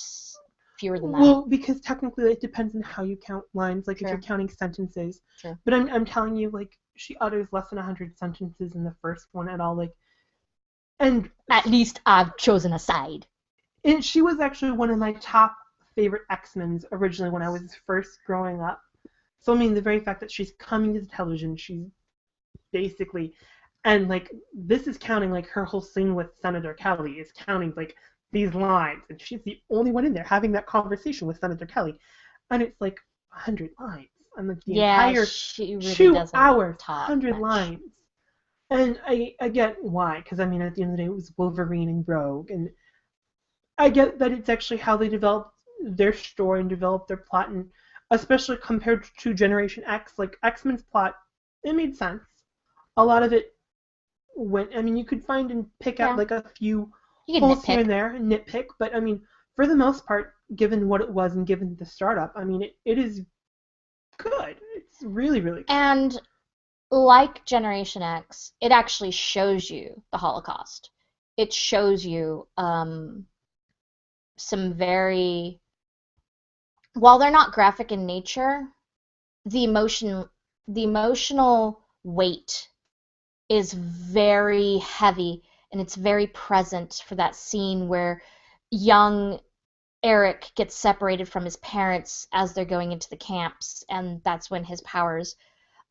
fewer than that. Well, because technically it depends on how you count lines, like Sure. if you're counting sentences. Sure. But I'm telling you, like, she utters less than 100 sentences in the first one at all, like, and at least I've chosen a side. And she was actually one of my top favorite X-Men's originally when I was first growing up. So I mean, the very fact that she's coming to television, she's basically, and like this is counting like her whole scene with Senator Kelly is counting like these lines, and she's the only one in there having that conversation with Senator Kelly, and it's like 100 lines, and like the entire she really 2 doesn't hours, talk 100 much. lines. And I get why, because I mean at the end of the day it was Wolverine and Rogue, and I get that it's actually how they developed their story and developed their plot, and especially compared to Generation X, like X-Men's plot, it made sense. A lot of it went. I mean, you could find and pick out like a few holes here and there and nitpick, but I mean, for the most part, given what it was and given the startup, I mean, it is good. It's really, really good. And like Generation X, it actually shows you the Holocaust. It shows you some very, while they're not graphic in nature, the emotional weight is very heavy, and it's very present for that scene where young Eric gets separated from his parents as they're going into the camps, and that's when his powers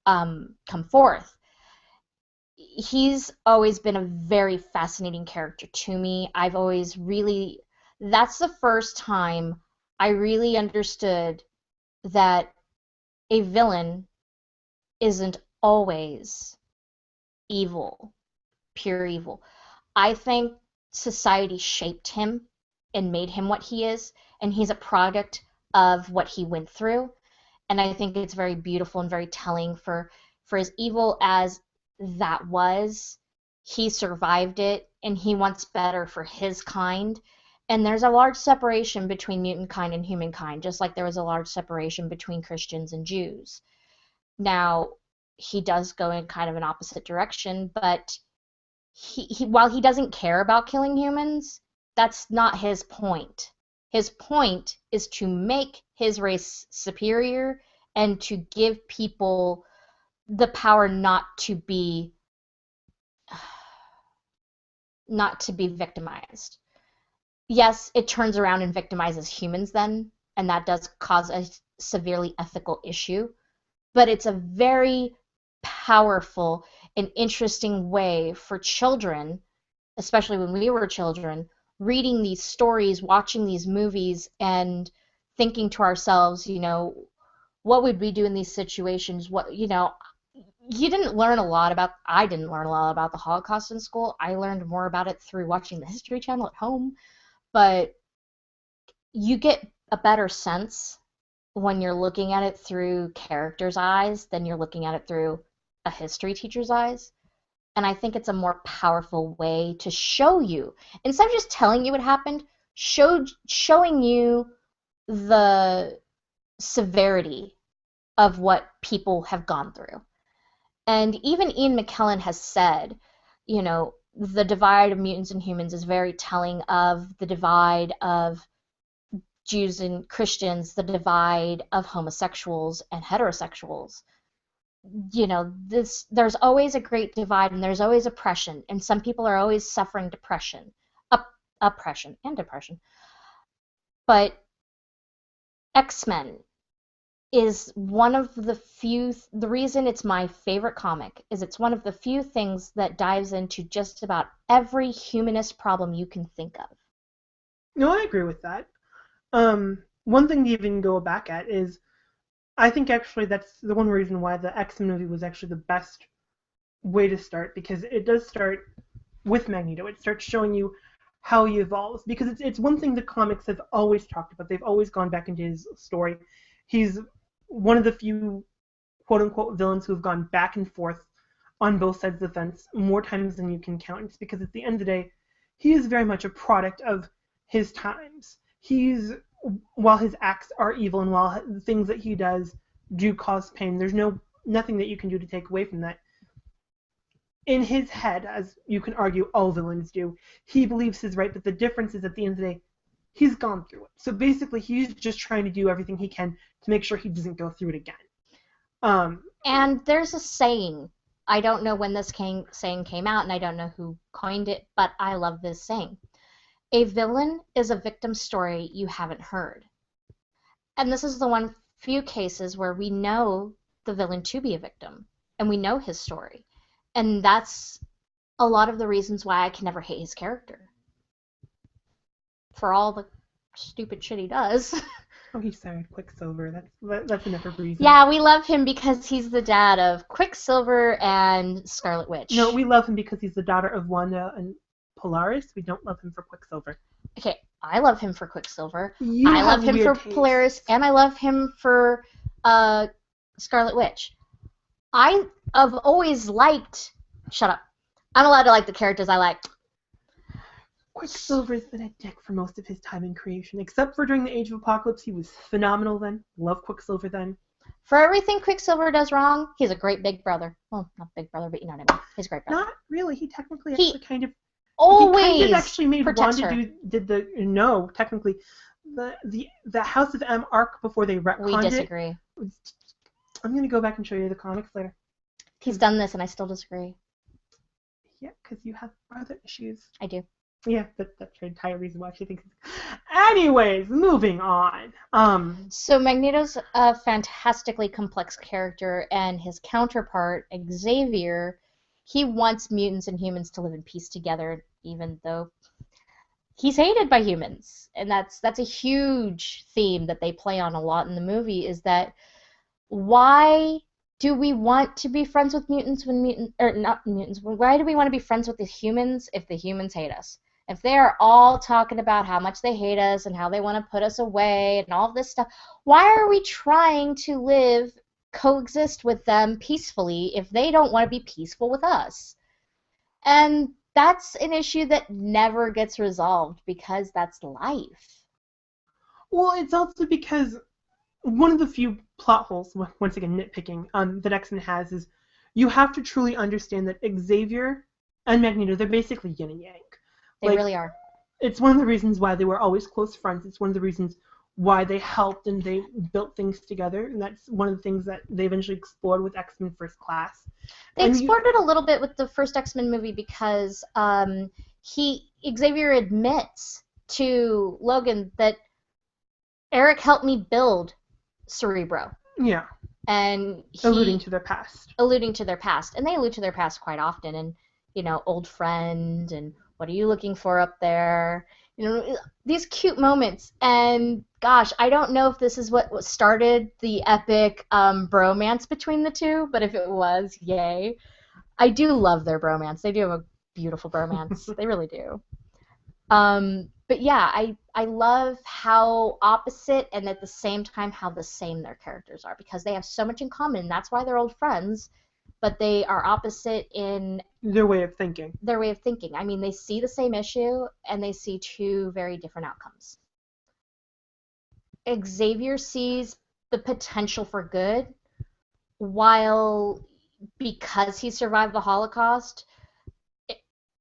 come forth. He's always been a very fascinating character to me. That's the first time I really understood that a villain isn't always evil, pure evil. I think society shaped him and made him what he is, and he's a product of what he went through. And I think it's very beautiful and very telling for as evil as that was, he survived it, and he wants better for his kind. And there's a large separation between mutant kind and humankind, just like there was a large separation between Christians and Jews. Now, he does go in kind of an opposite direction, but he while he doesn't care about killing humans, that's not his point. His point is to make his race superior and to give people the power not to be victimized. Yes, it turns around and victimizes humans then, and that does cause a severely ethical issue, but it's a very powerful and interesting way for children, especially when we were children, reading these stories, watching these movies, and thinking to ourselves, what would we do in these situations? I didn't learn a lot about the Holocaust in school. I learned more about it through watching the History Channel at home. But you get a better sense when you're looking at it through characters' eyes than you're looking at it through a history teacher's eyes. And I think it's a more powerful way to show you, instead of just telling you what happened, showing you the severity of what people have gone through. And even Ian McKellen has said, the divide of mutants and humans is very telling of the divide of Jews and Christians, the divide of homosexuals and heterosexuals. There's always a great divide, and there's always oppression, and some people are always suffering oppression and depression. But X-Men is one of the the reason it's my favorite comic is it's one of the few things that dives into just about every humanist problem you can think of. No, I agree with that. One thing to even go back at is, I think actually that's the one reason why the X-Men movie was actually the best way to start, because it does start with Magneto. It starts showing you how he evolves, because it's one thing the comics have always talked about. They've always gone back into his story. He's one of the few quote-unquote villains who have gone back and forth on both sides of the fence more times than you can count. It's because at the end of the day, he is very much a product of his times. While his acts are evil and while the things that he does do cause pain, there's nothing that you can do to take away from that. In his head, as you can argue all villains do, he believes he's right, but the difference is at the end of the day, he's gone through it. So basically, he's just trying to do everything he can to make sure he doesn't go through it again. And there's a saying. I don't know when this saying came out, and I don't know who coined it, but I love this saying. A villain is a victim story you haven't heard. And this is the few cases where we know the villain to be a victim, and we know his story. And that's a lot of the reasons why I can never hate his character. For all the stupid shit he does. Oh, he's sorry, Quicksilver. That's enough of a reason. Yeah, we love him because he's the dad of Quicksilver and Scarlet Witch. No, we love him because he's the daughter of Wanda and Polaris. We don't love him for Quicksilver. Okay, I love him for Quicksilver. I love him for Polaris, and I love him for Scarlet Witch. I've always liked... Shut up. I'm allowed to like the characters I like. Quicksilver's been a dick for most of his time in creation, except for during the Age of Apocalypse. He was phenomenal then. Love Quicksilver then. For everything Quicksilver does wrong, he's a great big brother. Well, not big brother, but you know what I mean. He's a great brother. Not really. He technically actually kind of... Always he kind of actually made Wanda technically. The House of M arc before they retconned it. We disagree. I'm going to go back and show you the comics later. He's done this, and I still disagree. Yeah, because you have brother issues. I do. Yeah, that's the entire reason why she thinks. Anyways, moving on. So Magneto's a fantastically complex character, and his counterpart, Xavier, he wants mutants and humans to live in peace together, even though he's hated by humans. And that's a huge theme that they play on a lot in the movie, is that why do we want to be friends with mutants why do we want to be friends with the humans if the humans hate us? If they are all talking about how much they hate us and how they want to put us away and all this stuff, why are we trying to coexist with them peacefully if they don't want to be peaceful with us? And that's an issue that never gets resolved because that's life. Well, it's also because one of the few plot holes, once again nitpicking, that X-Men has is you have to truly understand that Xavier and Magneto, they're basically yin and yang. They really are. It's one of the reasons why they were always close friends. It's one of the reasons why they helped and they built things together. And that's one of the things that they eventually explored with X-Men First Class. They explored it a little bit with the first X-Men movie because Xavier admits to Logan that Eric helped me build Cerebro. Yeah. And alluding to their past. And they allude to their past quite often. And, old friend and what are you looking for up there? These cute moments. And gosh, I don't know if this is what started the epic bromance between the two, but if it was, yay. I do love their bromance. They do have a beautiful bromance. They really do. But yeah, I love how opposite and at the same time how the same their characters are because they have so much in common. And that's why they're old friends, but they are opposite in their way of thinking. I mean, they see the same issue and they see two very different outcomes. Xavier sees the potential for good while, because he survived the Holocaust,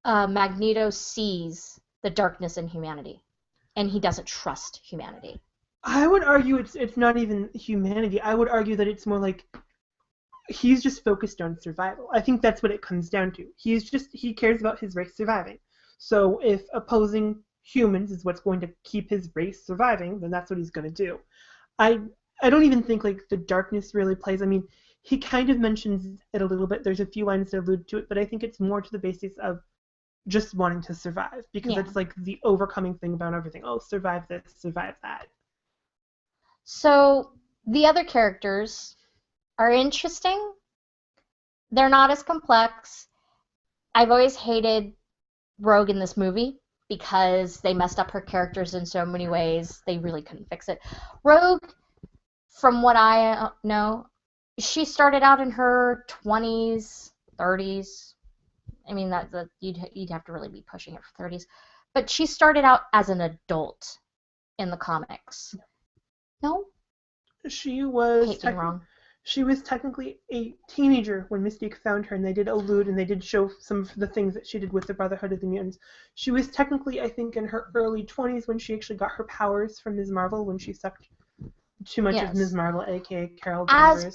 Magneto sees the darkness in humanity, and he doesn't trust humanity. I would argue it's not even humanity. I would argue that it's more like he's just focused on survival. I think that's what it comes down to. He cares about his race surviving. So if opposing humans is what's going to keep his race surviving, then that's what he's going to do. I don't even think the darkness really plays. I mean, he kind of mentions it a little bit. There's a few lines that allude to it, but I think it's more to the basis of just wanting to survive because it's the overcoming thing about everything. Oh, survive this, survive that. So the other characters are interesting. They're not as complex. I've always hated Rogue in this movie because they messed up her characters in so many ways. They really couldn't fix it. Rogue, from what I know, she started out in her 20s 30s. I mean, that you'd have to really be pushing it for 30s. But she started out as an adult in the comics. No? She was Kate being wrong. She was technically a teenager when Mystique found her, and they did allude and they did show some of the things that she did with the Brotherhood of the Mutants. She was technically, I think, in her early 20s when she actually got her powers from Ms. Marvel, when she sucked too much of Ms. Marvel, aka Carol Danvers.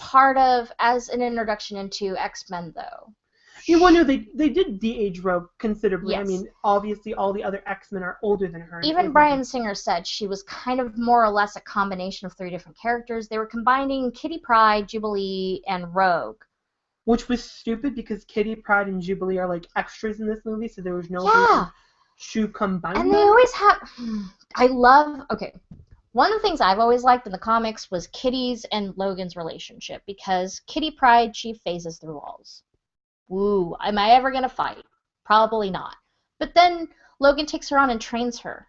As an introduction into X-Men, though. Yeah, well, no, they did de-age Rogue considerably. Yes. I mean, obviously, all the other X-Men are older than her. Even Bryan Singer said she was kind of more or less a combination of 3 different characters. They were combining Kitty Pryde, Jubilee, and Rogue. Which was stupid because Kitty Pryde and Jubilee are like extras in this movie, so there was no reason to combine them. And they always have... Okay. One of the things I've always liked in the comics was Kitty's and Logan's relationship, because Kitty Pryde, she phases through walls. Woo, am I ever going to fight? Probably not. But then Logan takes her on and trains her.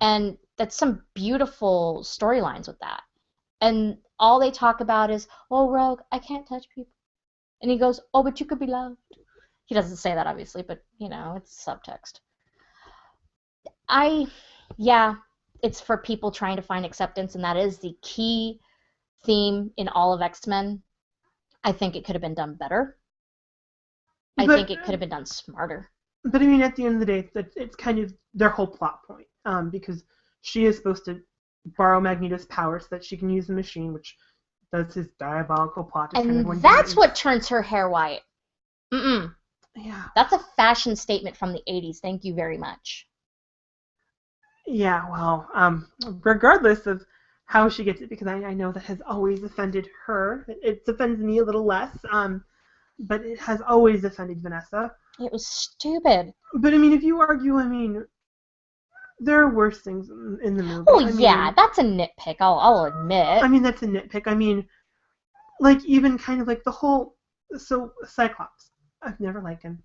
And that's some beautiful storylines with that. And all they talk about is, oh, Rogue, I can't touch people. And he goes, oh, but you could be loved. He doesn't say that, obviously, but, it's subtext. It's for people trying to find acceptance, and that is the key theme in all of X-Men. I think it could have been done better. I think it could have been done smarter. But I mean, at the end of the day, it's kind of their whole plot point. Because she is supposed to borrow Magneto's power so that she can use the machine, which does his diabolical plot. And that's what turns her hair white. Yeah. That's a fashion statement from the 80s. Thank you very much. Yeah, well, regardless of how she gets it, because I know that has always offended her. It offends me a little less. But it has always offended Vanessa. It was stupid. But I mean, if you argue, there are worse things in the movie. Oh, that's a nitpick, I'll admit. I mean, that's a nitpick. I mean, like, even kind of like the whole... So, Cyclops. I've never liked him.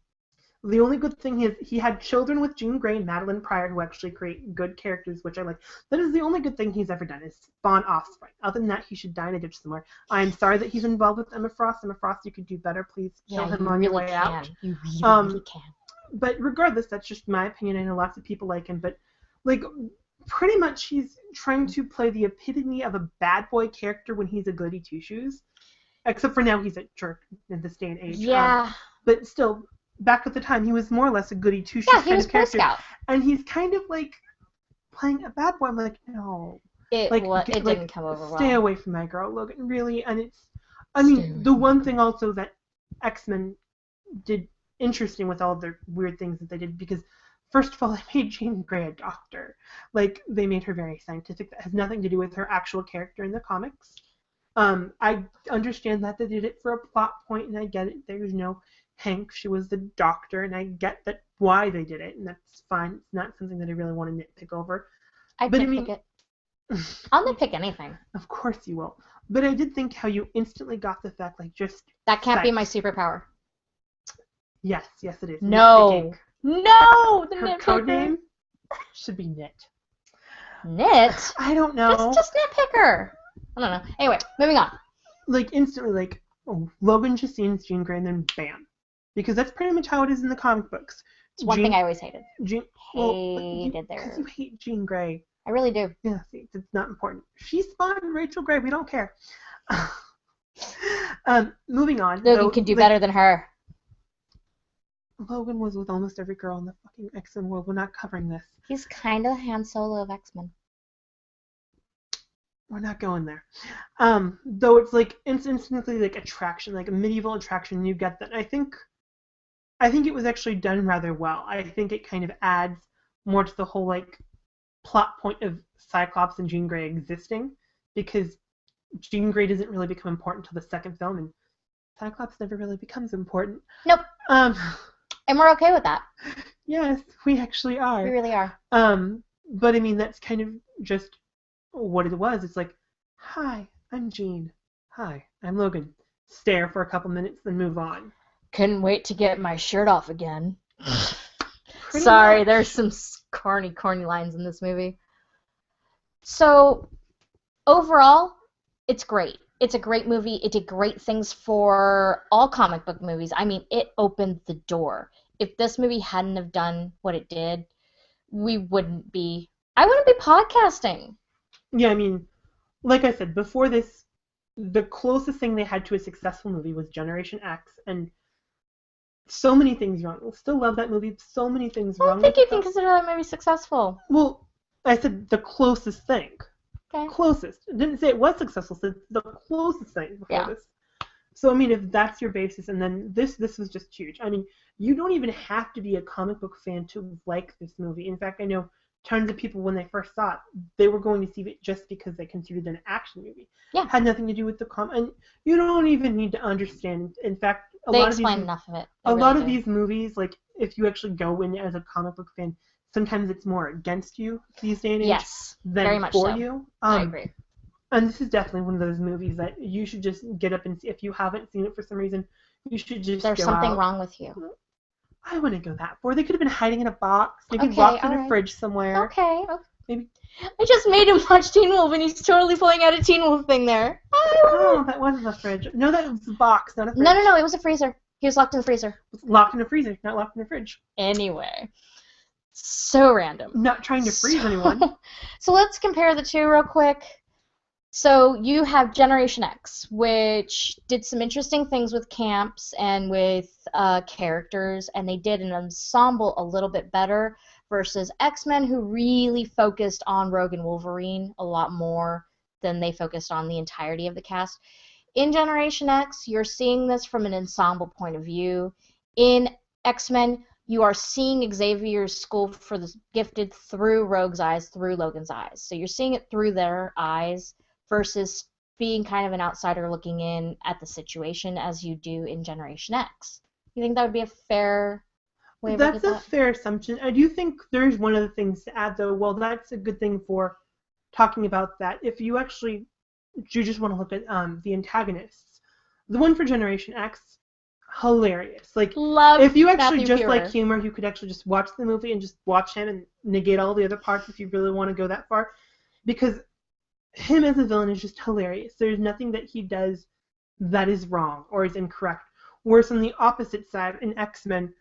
The only good thing is he had children with Jean Grey and Madeline Pryor who actually create good characters, which I like. That is the only good thing he's ever done, is spawn offspring. Other than that, he should die in a ditch somewhere. I'm sorry that he's involved with Emma Frost. Emma Frost, you could do better. Please kill him on your way out. You really can. But regardless, that's just my opinion. I know lots of people like him, but like pretty much he's trying to play the epitome of a bad boy character when he's a goody two-shoes. Except for now he's a jerk in this day and age. Yeah. But still... Back at the time, he was more or less a goody two-shoes kind of character. Scout. And he's kind of like playing a bad boy. I'm like, no. It didn't come over well. Stay away from my girl, Logan. Really. And it's... I mean, the one thing also that X-Men did interesting with all their weird things that they did, because first of all, they made Jean Grey a doctor. Like, they made her very scientific. That has nothing to do with her actual character in the comics. I understand that they did it for a plot point, and I get it. There's no... Hank, she was the doctor, and I get that why they did it, and that's fine. It's not something that I really want to nitpick over. I'll nitpick anything. Of course you will. But I did think how you instantly got the fact, like, just... That can't be my superpower. Yes, it is. No! No! The Her code name should be Knit. Knit? I don't know. Just Nitpicker. I don't know. Anyway, moving on. Like, instantly, like, Logan just sees Jean Grey, and then bam. Because that's pretty much how it is in the comic books. It's one thing I always hated. Because you hate Jean Grey. I really do. Yeah, see, it's not important. She spawned Rachel Grey. We don't care. Moving on. Logan can do better than her. Logan was with almost every girl in the fucking X-Men world. We're not covering this. He's kind of Han Solo of X-Men. We're not going there. Though it's like instantly like attraction, like a medieval attraction. You get that. I think it was actually done rather well. I think it kind of adds more to the whole like plot point of Cyclops and Jean Grey existing, because Jean Grey doesn't really become important until the second film, and Cyclops never really becomes important. Nope. And we're okay with that. Yes, we actually are. We really are. But I mean, that's kind of just what it was. It's like, hi, I'm Jean. Hi, I'm Logan. Stare for a couple minutes, then move on. Couldn't wait to get my shirt off again. Sorry, there's some corny lines in this movie. So, overall, it's great. It's a great movie. It did great things for all comic book movies. I mean, it opened the door. If this movie hadn't have done what it did, I wouldn't be podcasting. Yeah, I mean, like I said, before this, the closest thing they had to a successful movie was Generation X, and so many things wrong. I still love that movie. So many things I wrong don't think with you can consider that movie successful. Well, I said the closest thing. Okay. Closest. I didn't say it was successful. I said the closest thing before this. So, I mean, if that's your basis, and then this was just huge. I mean, you don't even have to be a comic book fan to like this movie. In fact, I know tons of people, when they first saw it, they were going to see it just because they considered it an action movie. Yeah. It had nothing to do with the comic. And you don't even need to understand. In fact, they explain enough of it. A lot of these movies, like, if you actually go in as a comic book fan, sometimes it's more against you these days and age than very much for so. you. I agree. And this is definitely one of those movies that you should just get up and see. If you haven't seen it for some reason, you should just There's something wrong with you. I wouldn't go that far. They could have been hiding in a box, maybe locked in a fridge somewhere. Okay. Maybe. I just made him watch Teen Wolf, and he's totally pulling out a Teen Wolf thing there. Oh, that wasn't a fridge. No, that was a box, not a fridge. No, it was a freezer. He was locked in the freezer. It was locked in a freezer, not locked in a fridge. Anyway. So random. Not trying to freeze anyone. So let's compare the two real quick. So you have Generation X, which did some interesting things with camps and with characters, and they did an ensemble a little bit better versus X-Men, who really focused on Rogue and Wolverine a lot more than they focused on the entirety of the cast. In Generation X, you're seeing this from an ensemble point of view. In X-Men, you are seeing Xavier's School for the Gifted through Rogue's eyes, through Logan's eyes. So you're seeing it through their eyes versus being kind of an outsider looking in at the situation as you do in Generation X. You think that would be a fair way of looking at that? That's a fair assumption. I do think there's one of the things to add, though. Well, that's a good thing for talking about that. If you actually do just want to look at the antagonists, the one for Generation X, hilarious. Like, if you actually just like humor, you could actually just watch the movie and just watch him and negate all the other parts if you really want to go that far. Because him as a villain is just hilarious. There's nothing that he does that is wrong or is incorrect. Whereas on the opposite side, in X-Men,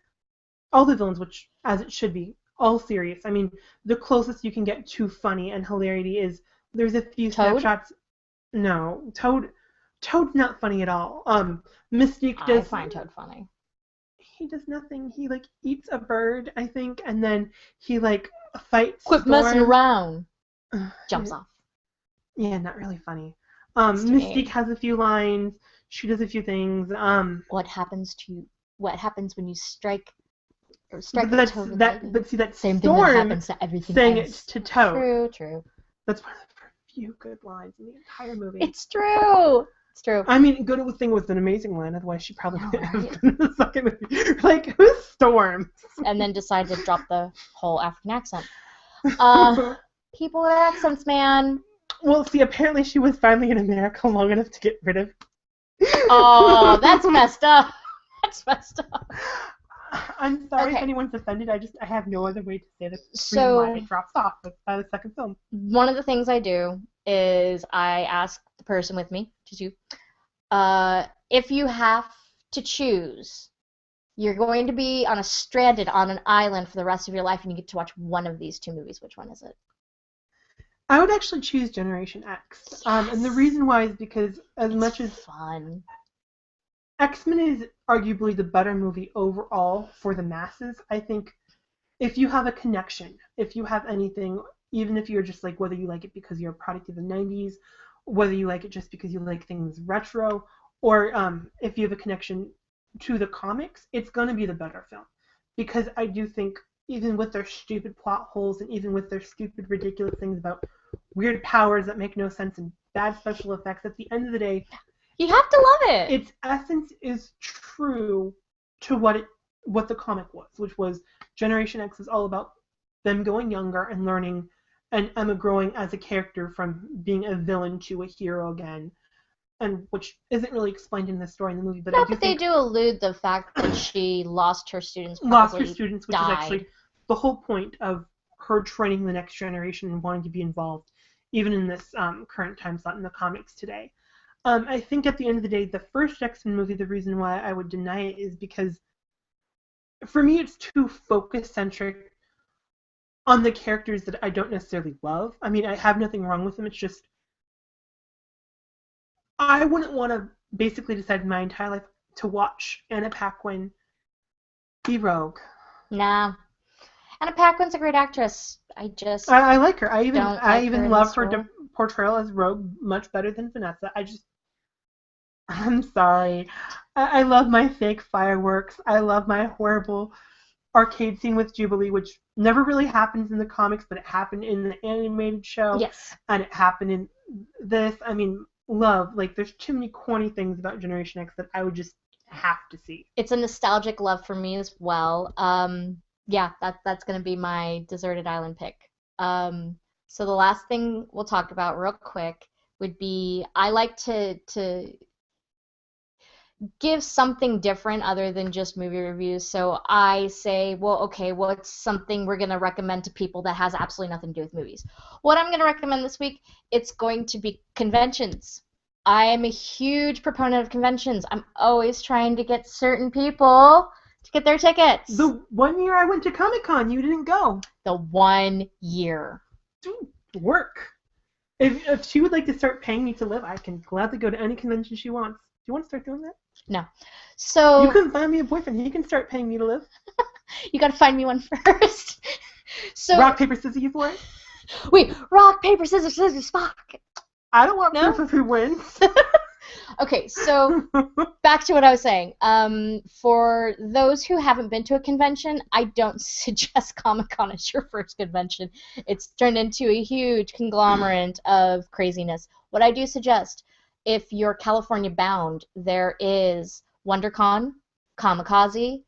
all the villains, which, as it should be, all serious. I mean, the closest you can get to funny and hilarity is there's a few snapshots. No, Toad's not funny at all. Mystique does. I find Toad funny. He does nothing. He eats a bird, I think, and then he fights. Quit messing around. Jumps off. Yeah, not really funny. Mystique has a few lines. She does a few things. What happens when you strike? Or strike but Toad see that same Storm thing that happens to everything saying else. It to Toad. True. That's one of the few good lines in the entire movie. It's true. I mean, good thing was an amazing line. Otherwise, she probably would have been in the second movie. Who's Storm? And then decided to drop the whole African accent. People with accents, man. Well, see, apparently she was finally in America long enough to get rid of. Oh, that's messed up. That's messed up. I'm sorry if anyone's offended. I have no other way to say this. So why it drops off by the second film. One of the things I do is I ask the person with me, which is you, if you have to choose, you're going to be stranded on an island for the rest of your life, and you get to watch one of these two movies. Which one is it? I would actually choose Generation X. Yes. And the reason why is because as much as fun. X-Men is arguably the better movie overall for the masses. I think if you have a connection, if you have anything, even if you're just whether you like it because you're a product of the 90s, whether you like it just because you like things retro, or if you have a connection to the comics, it's going to be the better film. Because I do think even with their stupid plot holes and even with their stupid, ridiculous things about weird powers that make no sense and bad special effects, at the end of the day, you have to love it. Its essence is true to what the comic was, which was Generation X is all about them going younger and learning, and Emma growing as a character from being a villain to a hero again, and which isn't really explained in the story in the movie. But no, but they do allude the fact that she lost her students. Which is actually the whole point of her training the next generation and wanting to be involved, even in this current time slot in the comics today. I think at the end of the day, the first X-Men movie, the reason why I would deny it is because for me it's too focus-centric on the characters that I don't necessarily love. I mean, I have nothing wrong with them. It's just I wouldn't want to basically decide my entire life to watch Anna Paquin be Rogue. Nah. Anna Paquin's a great actress. I just I like her. I like her even in love this her role. portrayal as Rogue much better than Vanessa. I'm sorry. I love my fake fireworks. I love my horrible arcade scene with Jubilee, which never really happens in the comics, but it happened in the animated show. Yes. And it happened in this. I mean, love. Like, there's too many corny things about Generation X that I would just have to see. It's a nostalgic love for me as well. Yeah, that's gonna be my deserted island pick. So the last thing we'll talk about real quick would be I like to give something different other than just movie reviews. So I say, well, okay, what's something we're going to recommend to people that has absolutely nothing to do with movies? What I'm going to recommend this week, it's going to be conventions. I am a huge proponent of conventions. I'm always trying to get certain people to get their tickets. The one year I went to Comic-Con, you didn't go. The 1 year. Work. If she would like to start paying me to live, I can gladly go to any convention she wants. Do you want to start doing that? No. So you couldn't find me a boyfriend. He can start paying me to live. You got to find me one first. So rock, paper, scissors, you for it? Wait, rock, paper, scissors, fuck. I don't want proof of who wins. Okay, so back to what I was saying. For those who haven't been to a convention, I don't suggest Comic-Con as your first convention. It's turned into a huge conglomerate of craziness. What I do suggest, if you're California bound, there is WonderCon, Kamikaze.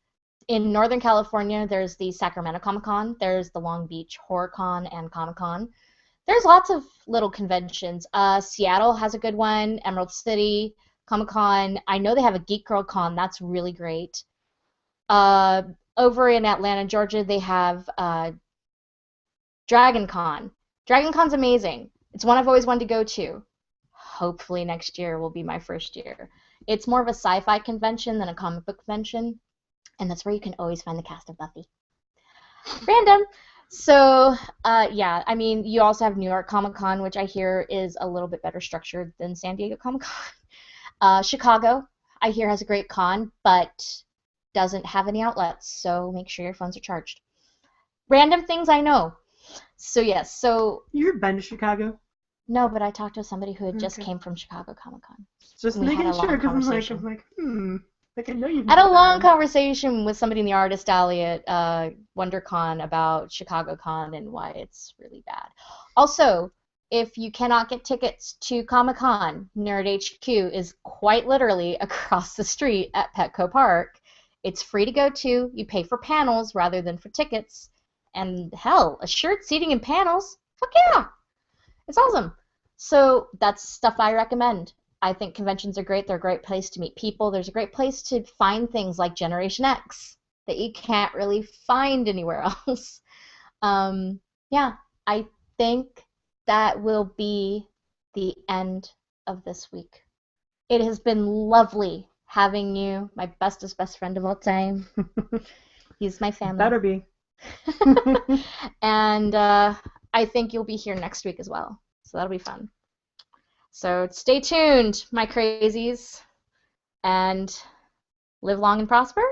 In Northern California, there's the Sacramento Comic-Con. There's the Long Beach HorrorCon and Comic-Con. There's lots of little conventions. Seattle has a good one. Emerald City, Comic-Con. I know they have a Geek Girl Con. That's really great. Over in Atlanta, Georgia, they have Dragon Con. Dragon Con's amazing. It's one I've always wanted to go to. Hopefully next year will be my first year. It's more of a sci-fi convention than a comic book convention, and that's where you can always find the cast of Buffy. Random. So, yeah, I mean, you also have New York Comic Con, which I hear is a little bit better structured than San Diego Comic Con. Chicago, I hear, has a great con, but doesn't have any outlets, so make sure your phones are charged. Random things I know. So, yes, so... You've been to Chicago? No, but I talked to somebody who had just came from Chicago Comic Con. Just making sure, because I'm like, Like, I know you've had a long conversation with somebody in the Artist Alley at WonderCon about Chicago Con and why it's really bad. Also, if you cannot get tickets to Comic-Con, Nerd HQ is quite literally across the street at Petco Park. It's free to go to. You pay for panels rather than for tickets. And hell, assured seating and panels. Fuck yeah! It's awesome. So that's stuff I recommend. I think conventions are great. They're a great place to meet people. There's a great place to find things like Generation X that you can't really find anywhere else. Yeah, I think that will be the end of this week. It has been lovely having you, my bestest best friend of all time. He's my family. Better be. And I think you'll be here next week as well. So that'll be fun. So stay tuned, my crazies, and live long and prosper.